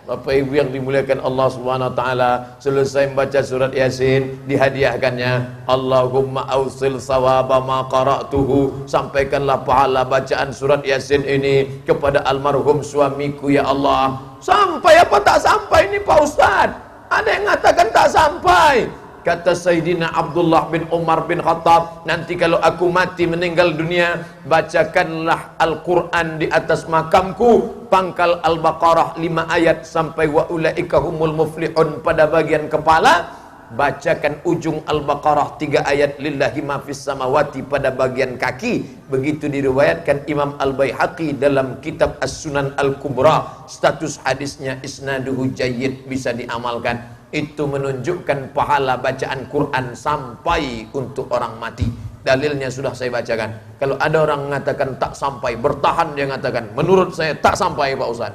Bapak Ibu yang dimuliakan Allah Subhanahu wa taala, selesai membaca surat Yasin, dihadiahkannya Allahumma ausil sawaba ma qara'tuhu, sampaikanlah pahala bacaan surat Yasin ini kepada almarhum suamiku ya Allah. Sampai apa tak sampai ini Pak Ustaz? Ada yang mengatakan tak sampai. Kata Sayyidina Abdullah bin Umar bin Khattab, nanti kalau aku mati meninggal dunia, bacakanlah Al-Quran di atas makamku, pangkal Al-Baqarah 5 ayat sampai wa ulaika humul muflihun pada bagian kepala, bacakan ujung Al-Baqarah 3 ayat lillahi ma fis samawati pada bagian kaki. Begitu diriwayatkan Imam Al-Baihaqi dalam kitab As-Sunan Al-Kubra. Status hadisnya isnaduhu jayyid, bisa diamalkan. Itu menunjukkan pahala bacaan Quran sampai untuk orang mati. Dalilnya sudah saya bacakan. Kalau ada orang mengatakan tak sampai, bertahan dia mengatakan, menurut saya tak sampai Pak Ustaz.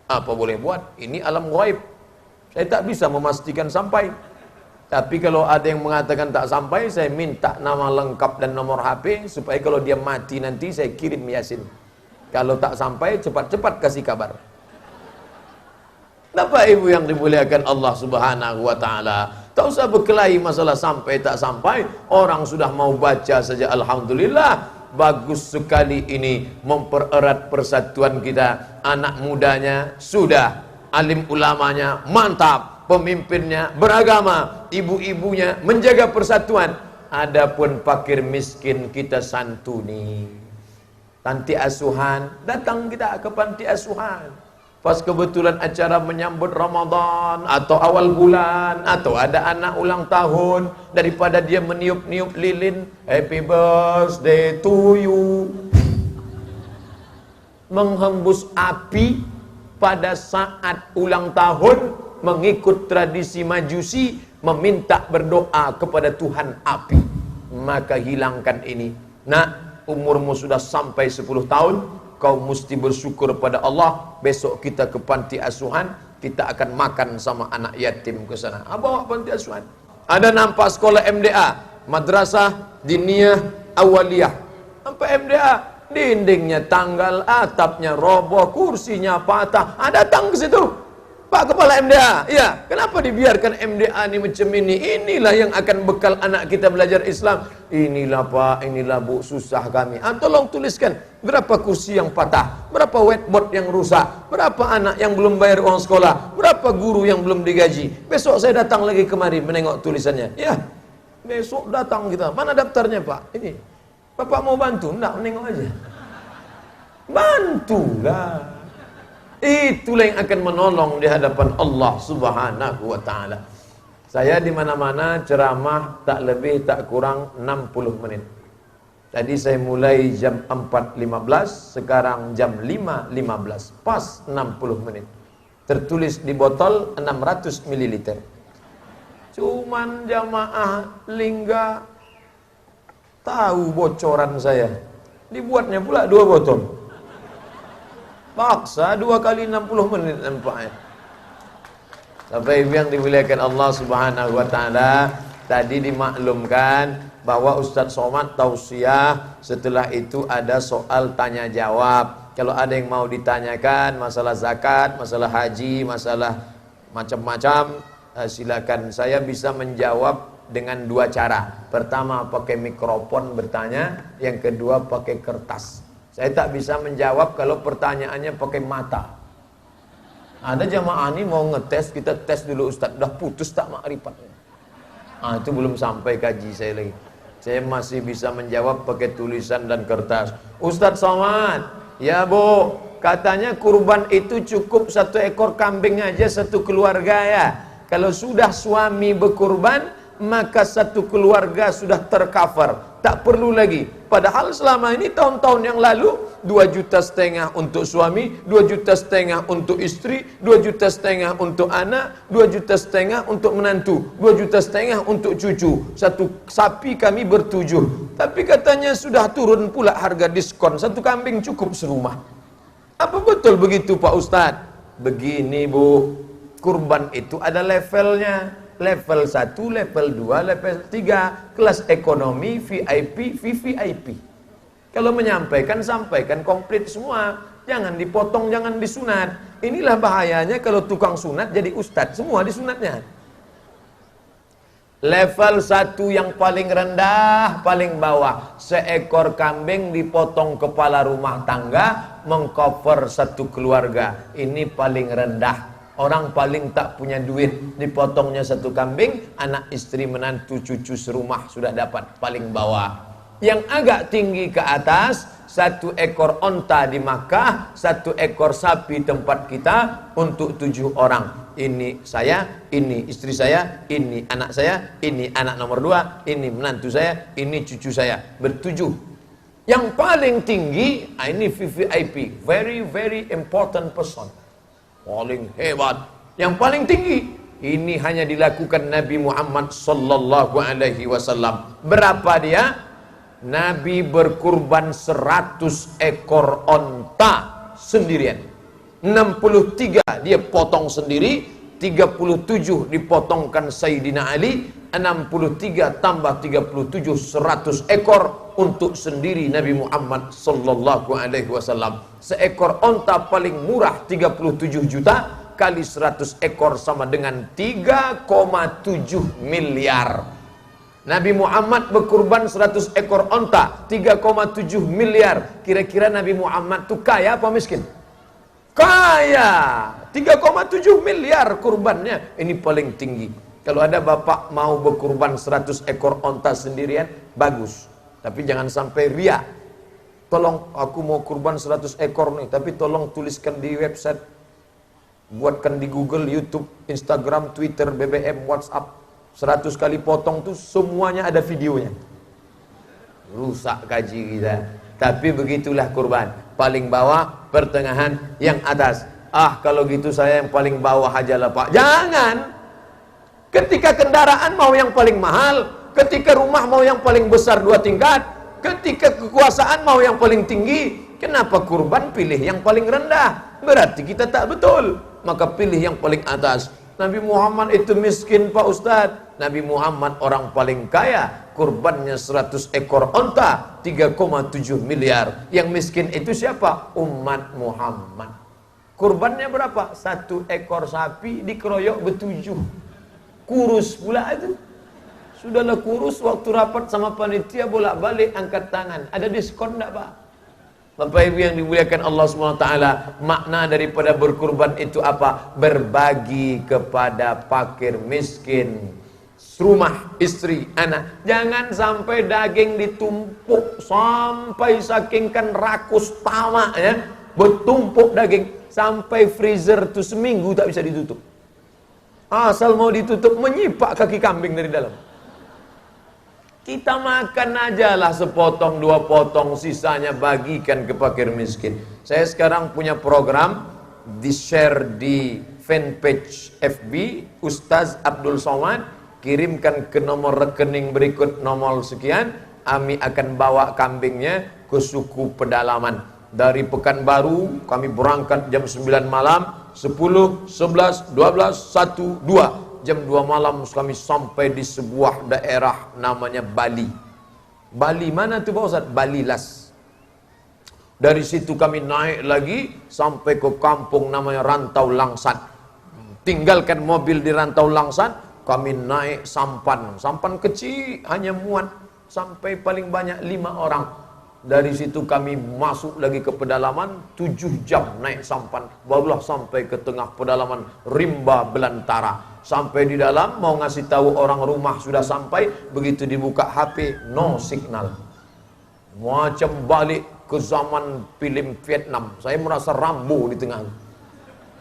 Apa boleh buat? Ini alam ghaib. Saya tak bisa memastikan sampai. Tapi kalau ada yang mengatakan tak sampai, saya minta nama lengkap dan nomor HP supaya kalau dia mati nanti saya kirim Yasin. Kalau tak sampai, cepat-cepat kasih kabar. Bapak Ibu yang dimuliakan Allah Subhanahu wa taala, tak usah berkelahi masalah sampai tak sampai. Orang sudah mau baca saja, alhamdulillah. Bagus sekali ini mempererat persatuan kita. Anak mudanya sudah, alim ulamanya mantap, pemimpinnya beragama, ibu-ibunya menjaga persatuan. Adapun fakir miskin kita santuni. Panti asuhan, datang kita ke panti asuhan. Pas kebetulan acara menyambut Ramadan atau awal bulan atau ada anak ulang tahun, daripada dia meniup-niup lilin, happy birthday to you, menghembus api pada saat ulang tahun, mengikut tradisi Majusi, meminta berdoa kepada Tuhan api, maka hilangkan ini. Nah, umurmu sudah sampai 10 tahun, kau mesti bersyukur pada Allah. Besok kita ke panti asuhan, kita akan makan sama anak yatim ke sana. Bawa panti asuhan. Ada nampak sekolah MDA, Madrasah Diniyah Awaliyah. Sampai MDA, dindingnya tanggal, atapnya roboh, kursinya patah. Datang ke situ, Pak Kepala MDA, ya, kenapa dibiarkan MDA ini macam ini? Inilah yang akan bekal anak kita belajar Islam. Inilah Pak, inilah Bu, susah kami. Tolong tuliskan, berapa kursi yang patah, berapa whiteboard yang rusak, berapa anak yang belum bayar uang sekolah, berapa guru yang belum digaji. Besok saya datang lagi kemari menengok tulisannya. Ya, besok datang kita. Mana daftarnya Pak? Ini. Bapak mau bantu? Enggak, menengok aja. Bantulah. Itulah yang akan menolong di hadapan Allah Subhanahu wa taala. Saya di mana-mana ceramah tak lebih tak kurang 60 menit. Tadi saya mulai jam 4.15, sekarang jam 5.15. Pas 60 menit. Tertulis di botol 600 ml. Cuman jamaah Lingga tahu bocoran saya. Dibuatnya pula 2 botol. Paksa 2 kali 60 menit nampaknya. Sampai yang dimuliakan Allah Subhanahu wa taala, tadi dimaklumkan bahwa Ustadz Somad tausiah, setelah itu ada soal tanya jawab. Kalau ada yang mau ditanyakan masalah zakat, masalah haji, masalah macam-macam, silakan. Saya bisa menjawab dengan 2 cara. Pertama pakai mikrofon bertanya, yang kedua pakai kertas. Saya tak bisa menjawab kalau pertanyaannya pakai mata. Ada jamaah ini mau ngetes, kita tes dulu Ustaz, udah putus tak makrifatnya. Itu belum sampai kaji saya lagi. Saya masih bisa menjawab pakai tulisan dan kertas. Ustaz Somad, ya Bu, katanya kurban itu cukup 1 ekor kambing aja satu keluarga ya. Kalau sudah suami berkurban, maka satu keluarga sudah tercover. Tak perlu lagi. Padahal selama ini tahun-tahun yang lalu 2,5 juta untuk suami, 2,5 juta untuk istri, 2,5 juta untuk anak, 2,5 juta untuk menantu, 2,5 juta untuk cucu. Satu sapi kami ber7. Tapi katanya sudah turun pula harga diskon. Satu kambing cukup serumah. Apa betul begitu Pak Ustadz? Begini Bu, kurban itu ada levelnya. Level 1, level 2, level 3, kelas ekonomi, VIP, VVIP. Kalau menyampaikan, sampaikan komplit semua. Jangan dipotong, jangan disunat. Inilah bahayanya kalau tukang sunat jadi ustadz, semua disunatnya. Level 1 yang paling rendah, paling bawah, seekor kambing dipotong kepala rumah tangga, mengcover satu keluarga. Ini paling rendah. Orang paling tak punya duit, dipotongnya satu kambing, anak istri menantu cucu serumah sudah dapat, paling bawah. Yang agak tinggi ke atas, 1 ekor onta di Makkah, 1 ekor sapi tempat kita untuk 7 orang. Ini saya, ini istri saya, ini anak saya, ini anak nomor 2, ini menantu saya, ini cucu saya, ber7. Yang paling tinggi, ini VVIP, very very important person. Paling hebat, yang paling tinggi. Ini hanya dilakukan Nabi Muhammad sallallahu alaihi wasallam. Berapa dia? Nabi berkurban 100 ekor onta sendirian. 63 dia potong sendiri, 37 dipotongkan Sayyidina Ali, 63 tambah 37 100 ekor untuk sendiri Nabi Muhammad sallallahu alaihi wasallam. Seekor onta paling murah 37 juta kali 100 ekor sama dengan 3,7 miliar. Nabi Muhammad berkurban 100 ekor onta, 3,7 miliar. Kira-kira Nabi Muhammad tuh kaya apa miskin? Kaya. 3,7 miliar kurbannya. Ini paling tinggi. Kalau ada bapak mau berkurban 100 ekor onta sendirian, bagus. Tapi jangan sampai ria. Tolong, aku mau kurban 100 ekor nih, tapi tolong tuliskan di website, buatkan di Google, YouTube, Instagram, Twitter, BBM, WhatsApp. 100 kali potong tuh semuanya ada videonya. Rusak kaji kita. Tapi begitulah kurban. Paling bawah, pertengahan, yang atas. Ah, kalau gitu saya yang paling bawah aja lah Pak. Jangan. Ketika kendaraan mau yang paling mahal, ketika rumah mau yang paling besar 2 tingkat, ketika kekuasaan mau yang paling tinggi, kenapa kurban pilih yang paling rendah? Berarti kita tak betul. Maka pilih yang paling atas. Nabi Muhammad itu miskin Pak Ustadz. Nabi Muhammad orang paling kaya, kurbannya 100 ekor onta, 3,7 miliar. Yang miskin itu siapa? Umat Muhammad. Kurbannya berapa? 1 ekor sapi dikeroyok ber-7. Kurus pula itu. Sudahlah kurus, waktu rapat sama panitia bolak-balik angkat tangan. Ada diskon enggak Pak? Bapak Ibu yang dimuliakan Allah SWT, makna daripada berkurban itu apa? Berbagi kepada fakir miskin, rumah, istri, anak. Jangan sampai daging ditumpuk sampai sakingkan rakus tamak ya. Bertumpuk daging sampai freezer itu seminggu tak bisa ditutup. Asal mau ditutup menyipak kaki kambing dari dalam. Kita makan aja lah sepotong 2 potong, sisanya bagikan ke fakir miskin. Saya sekarang punya program di-share di fanpage FB Ustaz Abdul Somad. Kirimkan ke nomor rekening berikut nomor sekian. Kami akan bawa kambingnya ke suku pedalaman. Dari Pekanbaru kami berangkat jam 9 malam, 10, 11, 12, 1, 2. Jam 2 malam kami sampai di sebuah daerah namanya Bali. Bali mana tuh Pak Ustaz? Bali Las. Dari situ kami naik lagi sampai ke kampung namanya Rantau Langsat. Tinggalkan mobil di Rantau Langsat, kami naik sampan. Sampan kecil hanya muat sampai paling banyak 5 orang. Dari situ kami masuk lagi ke pedalaman, 7 jam naik sampan. Barulah sampai ke tengah pedalaman rimba belantara. Sampai di dalam mau ngasih tahu orang rumah sudah sampai, begitu dibuka HP no signal. Macam balik ke zaman film Vietnam. Saya merasa Rambo di tengah.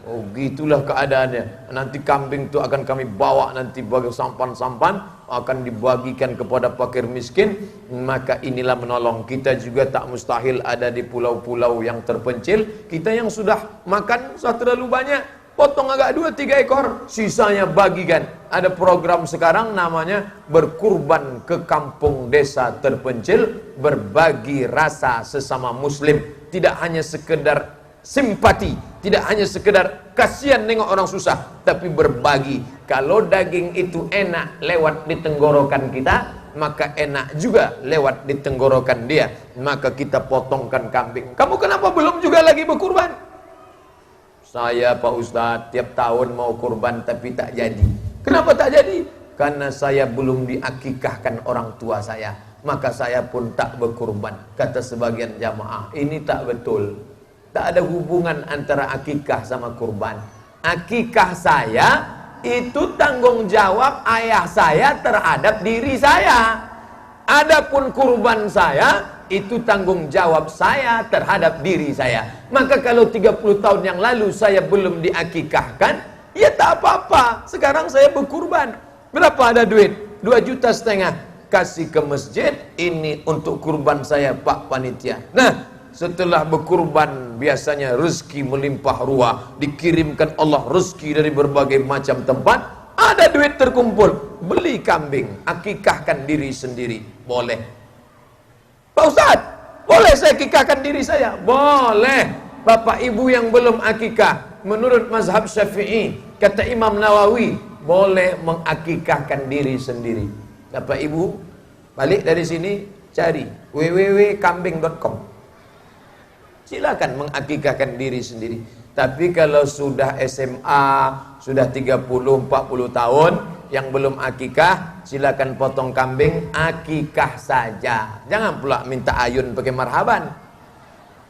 Oh gitulah keadaannya. Nanti kambing itu akan kami bawa nanti bagi sampan-sampan, akan dibagikan kepada fakir miskin. Maka inilah menolong. Kita juga tak mustahil ada di pulau-pulau yang terpencil. Kita yang sudah makan sudah terlalu banyak, potong agak 2-3 ekor, sisanya bagikan. Ada program sekarang namanya berkurban ke kampung desa terpencil, berbagi rasa sesama muslim. Tidak hanya sekedar simpati, tidak hanya sekedar kasihan nengok orang susah, tapi berbagi. Kalau daging itu enak lewat di tenggorokan kita, maka enak juga lewat di tenggorokan dia. Maka kita potongkan kambing. Kamu kenapa belum juga lagi berkurban? Saya Pak Ustadz tiap tahun mau kurban tapi tak jadi. Kenapa tak jadi? Karena saya belum diakikahkan orang tua saya. Maka saya pun tak berkurban. Kata sebagian jamaah, ini tak betul. Tak ada hubungan antara akikah sama kurban. Akikah saya itu tanggung jawab ayah saya terhadap diri saya. Adapun kurban saya itu tanggung jawab saya terhadap diri saya. Maka kalau 30 tahun yang lalu saya belum diakikahkan, ya tak apa-apa. Sekarang saya berkurban. Berapa ada duit? 2,5 juta. Kasih ke masjid. Ini untuk kurban saya Pak Panitia. Nah, setelah berkurban biasanya rezeki melimpah ruah, dikirimkan Allah rezeki dari berbagai macam tempat. Ada duit terkumpul, beli kambing, akikahkan diri sendiri. Boleh. Pak Ustadz, boleh saya akikahkan diri saya? Boleh. Bapak ibu yang belum akikah, menurut mazhab Syafi'i, kata Imam Nawawi, boleh mengakikahkan diri sendiri. Bapak ibu, balik dari sini, cari www.kambing.com. Silakan mengakikahkan diri sendiri. Tapi kalau sudah SMA, sudah 30-40 tahun, yang belum akikah, silakan potong kambing, akikah saja. Jangan pula minta ayun pakai marhaban.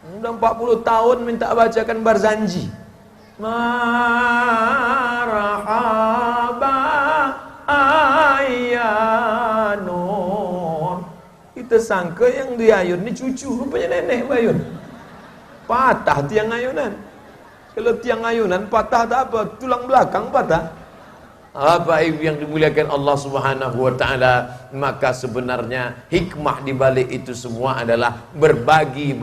Udah 40 tahun minta bacakan barzanji. Marhaba ayyanun. Kita sangka yang diayun ni cucu, rupanya nenek bayun. Patah tiang ayunan. Kalau tiang ayunan patah tak apa, tulang belakang patah. Bapak ibu yang dimuliakan Allah Subhanahu wa taala, maka sebenarnya hikmah di balik itu semua adalah berbagi.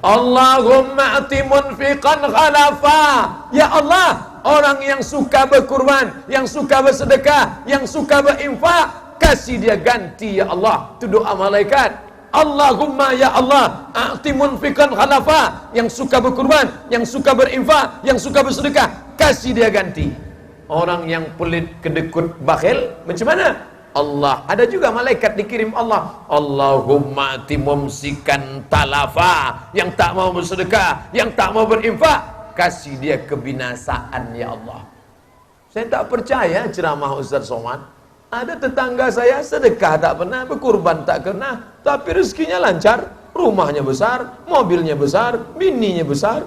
Allahumma ati munfiqan khalafa. Ya Allah, orang yang suka berkurban, yang suka bersedekah, yang suka berinfak, kasih dia ganti ya Allah. Itu doa malaikat. Allahumma ya Allah, a'ti munfiqan khalafa, yang suka berkurban, yang suka berinfak, yang suka bersedekah, kasih dia ganti. Orang yang pelit, kedekut, bakhil, macam mana? Allah, ada juga malaikat dikirim Allah. Allahumma a'ti mumsikan talafa, yang tak mau bersedekah, yang tak mau berinfak, kasih dia kebinasaan ya Allah. Saya tak percaya ceramah Ustaz Somad. Ada tetangga saya sedekah tak pernah, berkurban tak pernah, tapi rezekinya lancar, rumahnya besar, mobilnya besar, bininya besar.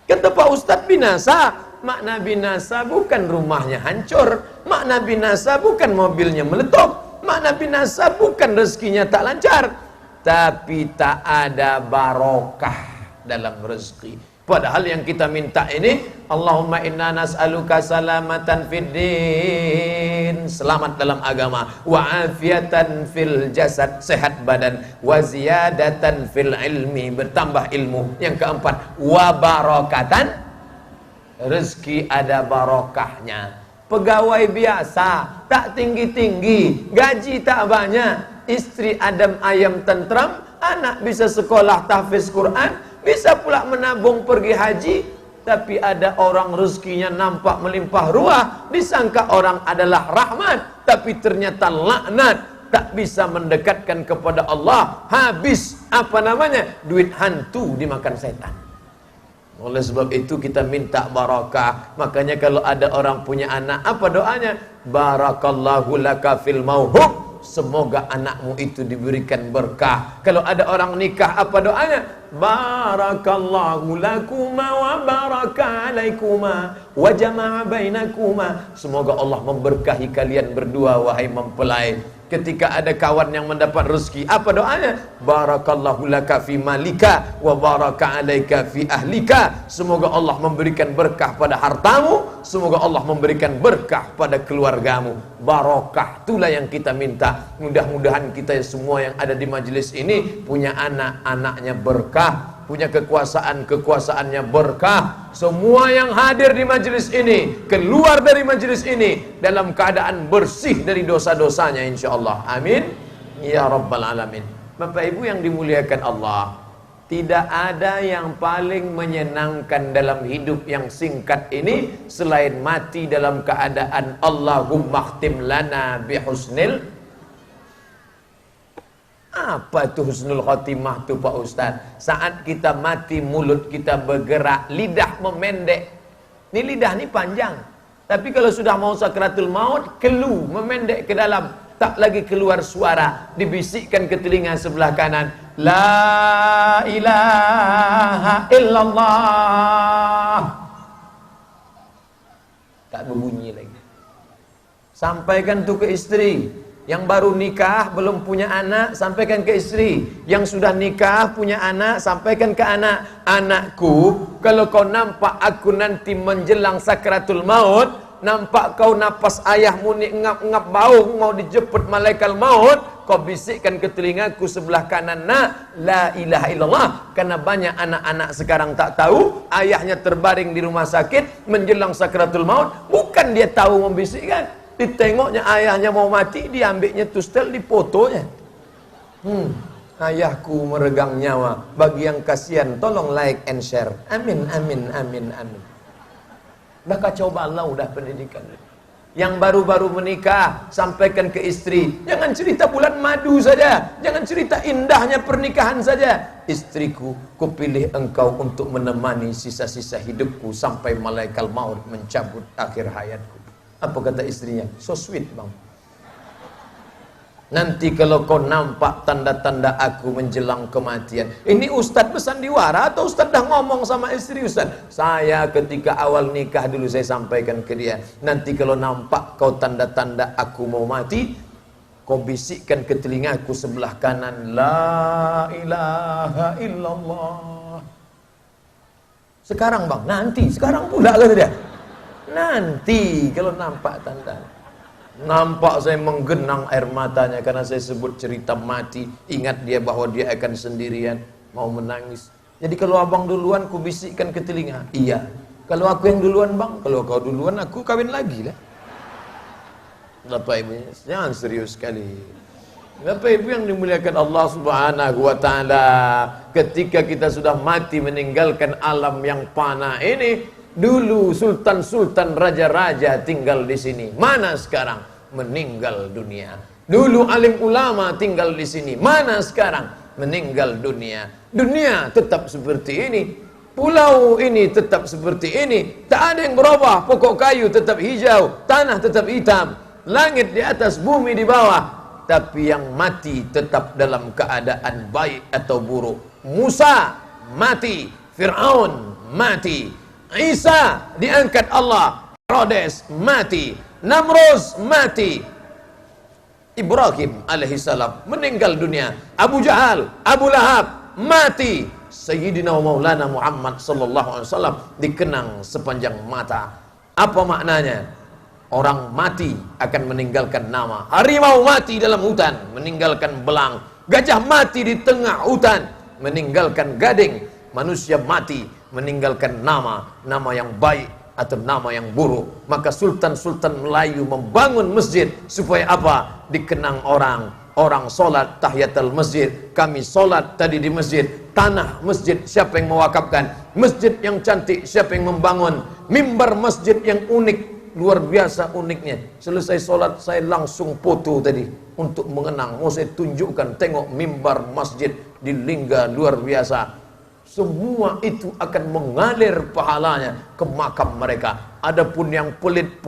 Kata Pak Ustadz, binasa. Makna binasa bukan rumahnya hancur, makna binasa bukan mobilnya meletup, makna binasa bukan rezekinya tak lancar, tapi tak ada barokah dalam rezeki. Padahal yang kita minta ini, Allahumma inna nas'aluka salamatan fid din, selamat dalam agama, wa afiatan fil jasad, sehat badan, wa ziyadatan fil ilmi, bertambah ilmu. Yang keempat, wa barakatan, rezeki ada barokahnya. Pegawai biasa, tak tinggi-tinggi, gaji tak banyak, istri adem ayam tentram, anak bisa sekolah tahfiz Quran, bisa pula menabung pergi haji. Tapi ada orang rezekinya nampak melimpah ruah, disangka orang adalah rahmat, tapi ternyata laknat, tak bisa mendekatkan kepada Allah. Habis apa namanya? Duit hantu dimakan setan. Oleh sebab itu kita minta barakah. Makanya kalau ada orang punya anak, apa doanya? Barakallahu laka fil mauhub, semoga anakmu itu diberikan berkah. Kalau ada orang nikah, apa doanya? Barakallahu lakuma wa baraka alaikuma wa jama'a bainakuma, semoga Allah memberkahi kalian berdua wahai mempelai. Ketika ada kawan yang mendapat rezeki, apa doanya? Barakallahu laka fi malika wa baraka alaika fi ahlika, semoga Allah memberikan berkah pada hartamu, semoga Allah memberikan berkah pada keluargamu. Barokah, itulah yang kita minta. Mudah-mudahan kita semua yang ada di majelis ini punya anak, anaknya berkah, punya kekuasaan, kekuasaannya berkah. Semua yang hadir di majelis ini, keluar dari majelis ini dalam keadaan bersih dari dosa-dosanya insyaallah. Amin ya rabbal alamin. Bapak Ibu yang dimuliakan Allah, tidak ada yang paling menyenangkan dalam hidup yang singkat ini selain mati dalam keadaan Allahumma khtim lana bihusnil. Apa itu husnul khotimah itu Pak Ustaz? Saat kita mati mulut kita bergerak, lidah memendek. Ini lidah ini panjang, tapi kalau sudah mau sakratul maut, kelu memendek ke dalam, tak lagi keluar suara, dibisikkan ke telinga sebelah kanan, la ilaha illallah, tak berbunyi lagi. Sampaikan itu ke istri. Yang baru nikah belum punya anak, sampaikan ke istri. Yang sudah nikah punya anak, sampaikan ke anak. Anakku, kalau kau nampak aku nanti menjelang sakratul maut, nampak kau napas ayahmu ni ngap-ngap bau mau dijemput malaikat maut, kau bisikkan ke telingaku sebelah kanan, nak, la ilaha illallah. Karena banyak anak-anak sekarang tak tahu, ayahnya terbaring di rumah sakit menjelang sakratul maut, bukan dia tahu membisikkan, ditengoknya ayahnya mau mati, diambilnya tustel, dipotonya. Ayahku meregang nyawa. Bagi yang kasihan, tolong like and share. Amin, amin, amin, amin. Udah kacau balau udah pendidikan. Yang baru-baru menikah, sampaikan ke istri, jangan cerita bulan madu saja, jangan cerita indahnya pernikahan saja. Istriku, kupilih engkau untuk menemani sisa-sisa hidupku sampai malaikat maut mencabut akhir hayatku. Apa kata istrinya? So sweet bang. Nanti kalau kau nampak tanda-tanda aku menjelang kematian. Ini Ustadz bersandiwara atau Ustadz dah ngomong sama istri Ustadz? Saya ketika awal nikah dulu saya sampaikan ke dia. Nanti kalau nampak kau tanda-tanda aku mau mati, kau bisikkan ke telingaku sebelah kanan, La ilaha illallah. Sekarang bang, nanti, sekarang pula kata dia. Nanti kalau nampak tanda. Nampak saya menggenang air matanya karena saya sebut cerita mati. Ingat dia bahwa dia akan sendirian, mau menangis. Jadi kalau abang duluan, ku bisikkan ke telinga. Iya. Kalau aku yang duluan bang, kalau kau duluan aku kawin lagi lah. Bapak Ibu, jangan serius sekali. Bapak Ibu yang dimuliakan Allah Subhanahu wa taala, ketika kita sudah mati meninggalkan alam yang fana ini, dulu sultan-sultan raja-raja tinggal di sini. Mana sekarang? Meninggal dunia. Dulu alim ulama tinggal di sini. Mana sekarang? Meninggal dunia. Dunia tetap seperti ini. Pulau ini tetap seperti ini. Tak ada yang berubah. Pokok kayu tetap hijau, tanah tetap hitam, langit di atas, bumi di bawah. Tapi yang mati tetap dalam keadaan baik atau buruk. Musa mati, Fir'aun mati, Isa diangkat Allah, Herodes mati, Namrus mati, Ibrahim alaihissalam meninggal dunia, Abu Jahal, Abu Lahab mati, Sayyidina Maulana Muhammad sallallahu alaihi wasallam dikenang sepanjang mata. Apa maknanya? Orang mati akan meninggalkan nama. Harimau mati dalam hutan, meninggalkan belang. Gajah mati di tengah hutan, meninggalkan gading. Manusia mati, meninggalkan nama yang baik atau nama yang buruk. Maka sultan-sultan Melayu membangun masjid supaya apa? Dikenang orang. Orang solat tahiyatul masjid, kami solat tadi di masjid. Tanah masjid siapa yang mewakafkan? Masjid yang cantik siapa yang membangun? Mimbar masjid yang unik, luar biasa uniknya. Selesai solat saya langsung foto tadi untuk mengenang. Mau saya tunjukkan, tengok mimbar masjid di Lingga luar biasa. Semua itu akan mengalir pahalanya ke makam mereka. Adapun yang pelit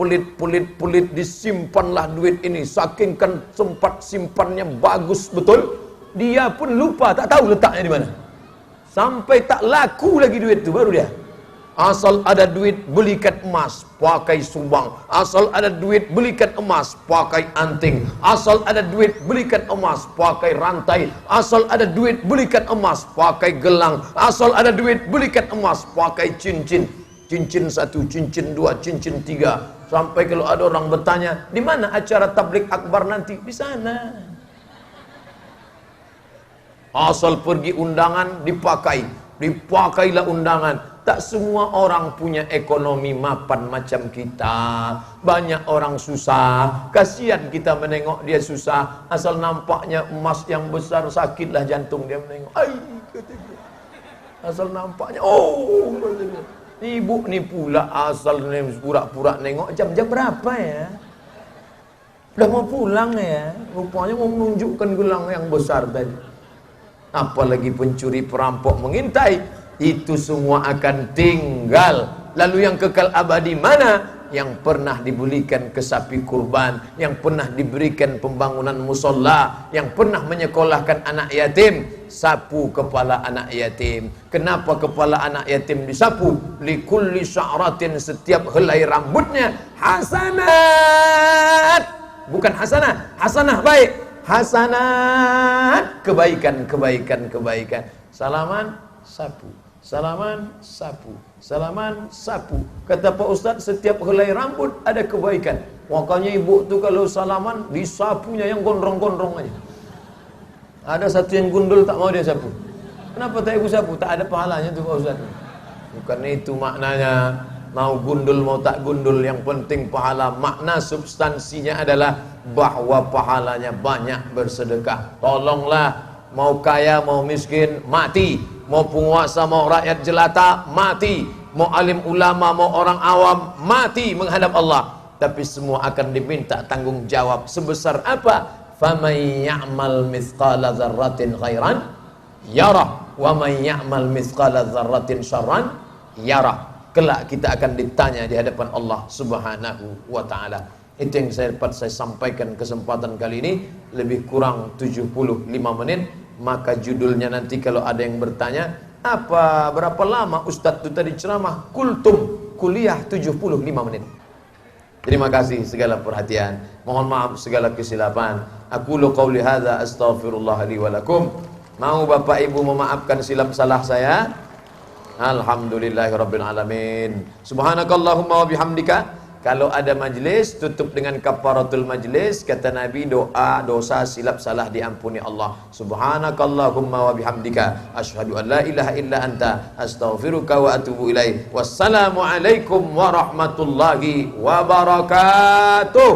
disimpanlah duit ini. Saking kan sempat simpannya bagus betul, dia pun lupa, tak tahu letaknya di mana. Sampai tak laku lagi duit itu baru dia. Asal ada duit belikan emas, pakai sumbang. Asal ada duit belikan emas, pakai anting. Asal ada duit belikan emas, pakai rantai. Asal ada duit belikan emas, pakai gelang. Asal ada duit belikan emas, pakai cincin. Cincin satu, cincin dua, cincin tiga. Sampai kalau ada orang bertanya, di mana acara tablik akbar nanti? Di sana. Asal pergi undangan dipakailah undangan. Tak semua orang punya ekonomi mapan macam kita. Banyak orang susah. Kasihan kita menengok dia susah. Asal nampaknya emas yang besar, sakitlah jantung dia menengok. Ai, kata dia. Asal nampaknya, oh, ibu ni pula asal pura-pura nengok jam berapa ya? Udah mau pulang ya? Rupanya mau menunjukkan gelang yang besar tadi. Apalagi pencuri perampok mengintai. Itu semua akan tinggal. Lalu yang kekal abadi mana? Yang pernah dibelikan ke sapi kurban, yang pernah diberikan pembangunan musola, yang pernah menyekolahkan anak yatim. Sapu kepala anak yatim. Kenapa kepala anak yatim disapu? Likulli sya'ratin, setiap helai rambutnya hasanat. Bukan hasanah, hasanah baik. Hasanat, kebaikan. Salaman, sapu. Salaman, sapu. Salaman, sapu. Kata Pak Ustaz, setiap helai rambut ada kebaikan. Makanya ibu tu kalau salaman, disapunya yang gondrong-gondrong aja. Ada satu yang gundul tak mau dia sapu. Kenapa tak ibu sapu? Tak ada pahalanya tu Pak Ustaz. Bukan itu maknanya. Mau gundul mau tak gundul, yang penting pahala. Makna substansinya adalah bahwa pahalanya banyak bersedekah. Tolonglah mau kaya mau miskin mati, mau penguasa mau rakyat jelata mati, mau alim ulama mau orang awam mati menghadap Allah. Tapi semua akan diminta tanggung jawab. Sebesar apa? Faman ya'mal mithqala dzarratin khairan yarah wa man ya'mal mithqala dzarratin syarran yarah. Kelak kita akan ditanya di hadapan Allah Subhanahu wa taala. Itu yang dapat saya sampaikan kesempatan kali ini, lebih kurang 75 menit. Maka judulnya nanti kalau ada yang bertanya, berapa lama Ustadz itu tadi ceramah? Kultum, kuliah 75 menit. Terima kasih segala perhatian. Mohon maaf segala kesilapan. Aku qauli hadza astaghfirullah li wa lakum. Mau Bapak Ibu memaafkan silap salah saya? Alhamdulillahirabbil alamin. Subhanakallahumma wa bihamdika. Kalau ada majlis tutup dengan kafaratul majlis. Kata Nabi, doa dosa silap salah diampuni Allah. Subhanakallahumma wa bihamdika asyhadu an la ilaha illa anta astaghfiruka wa atubu ilaik. Wassalamu alaikum warahmatullahi wabarakatuh.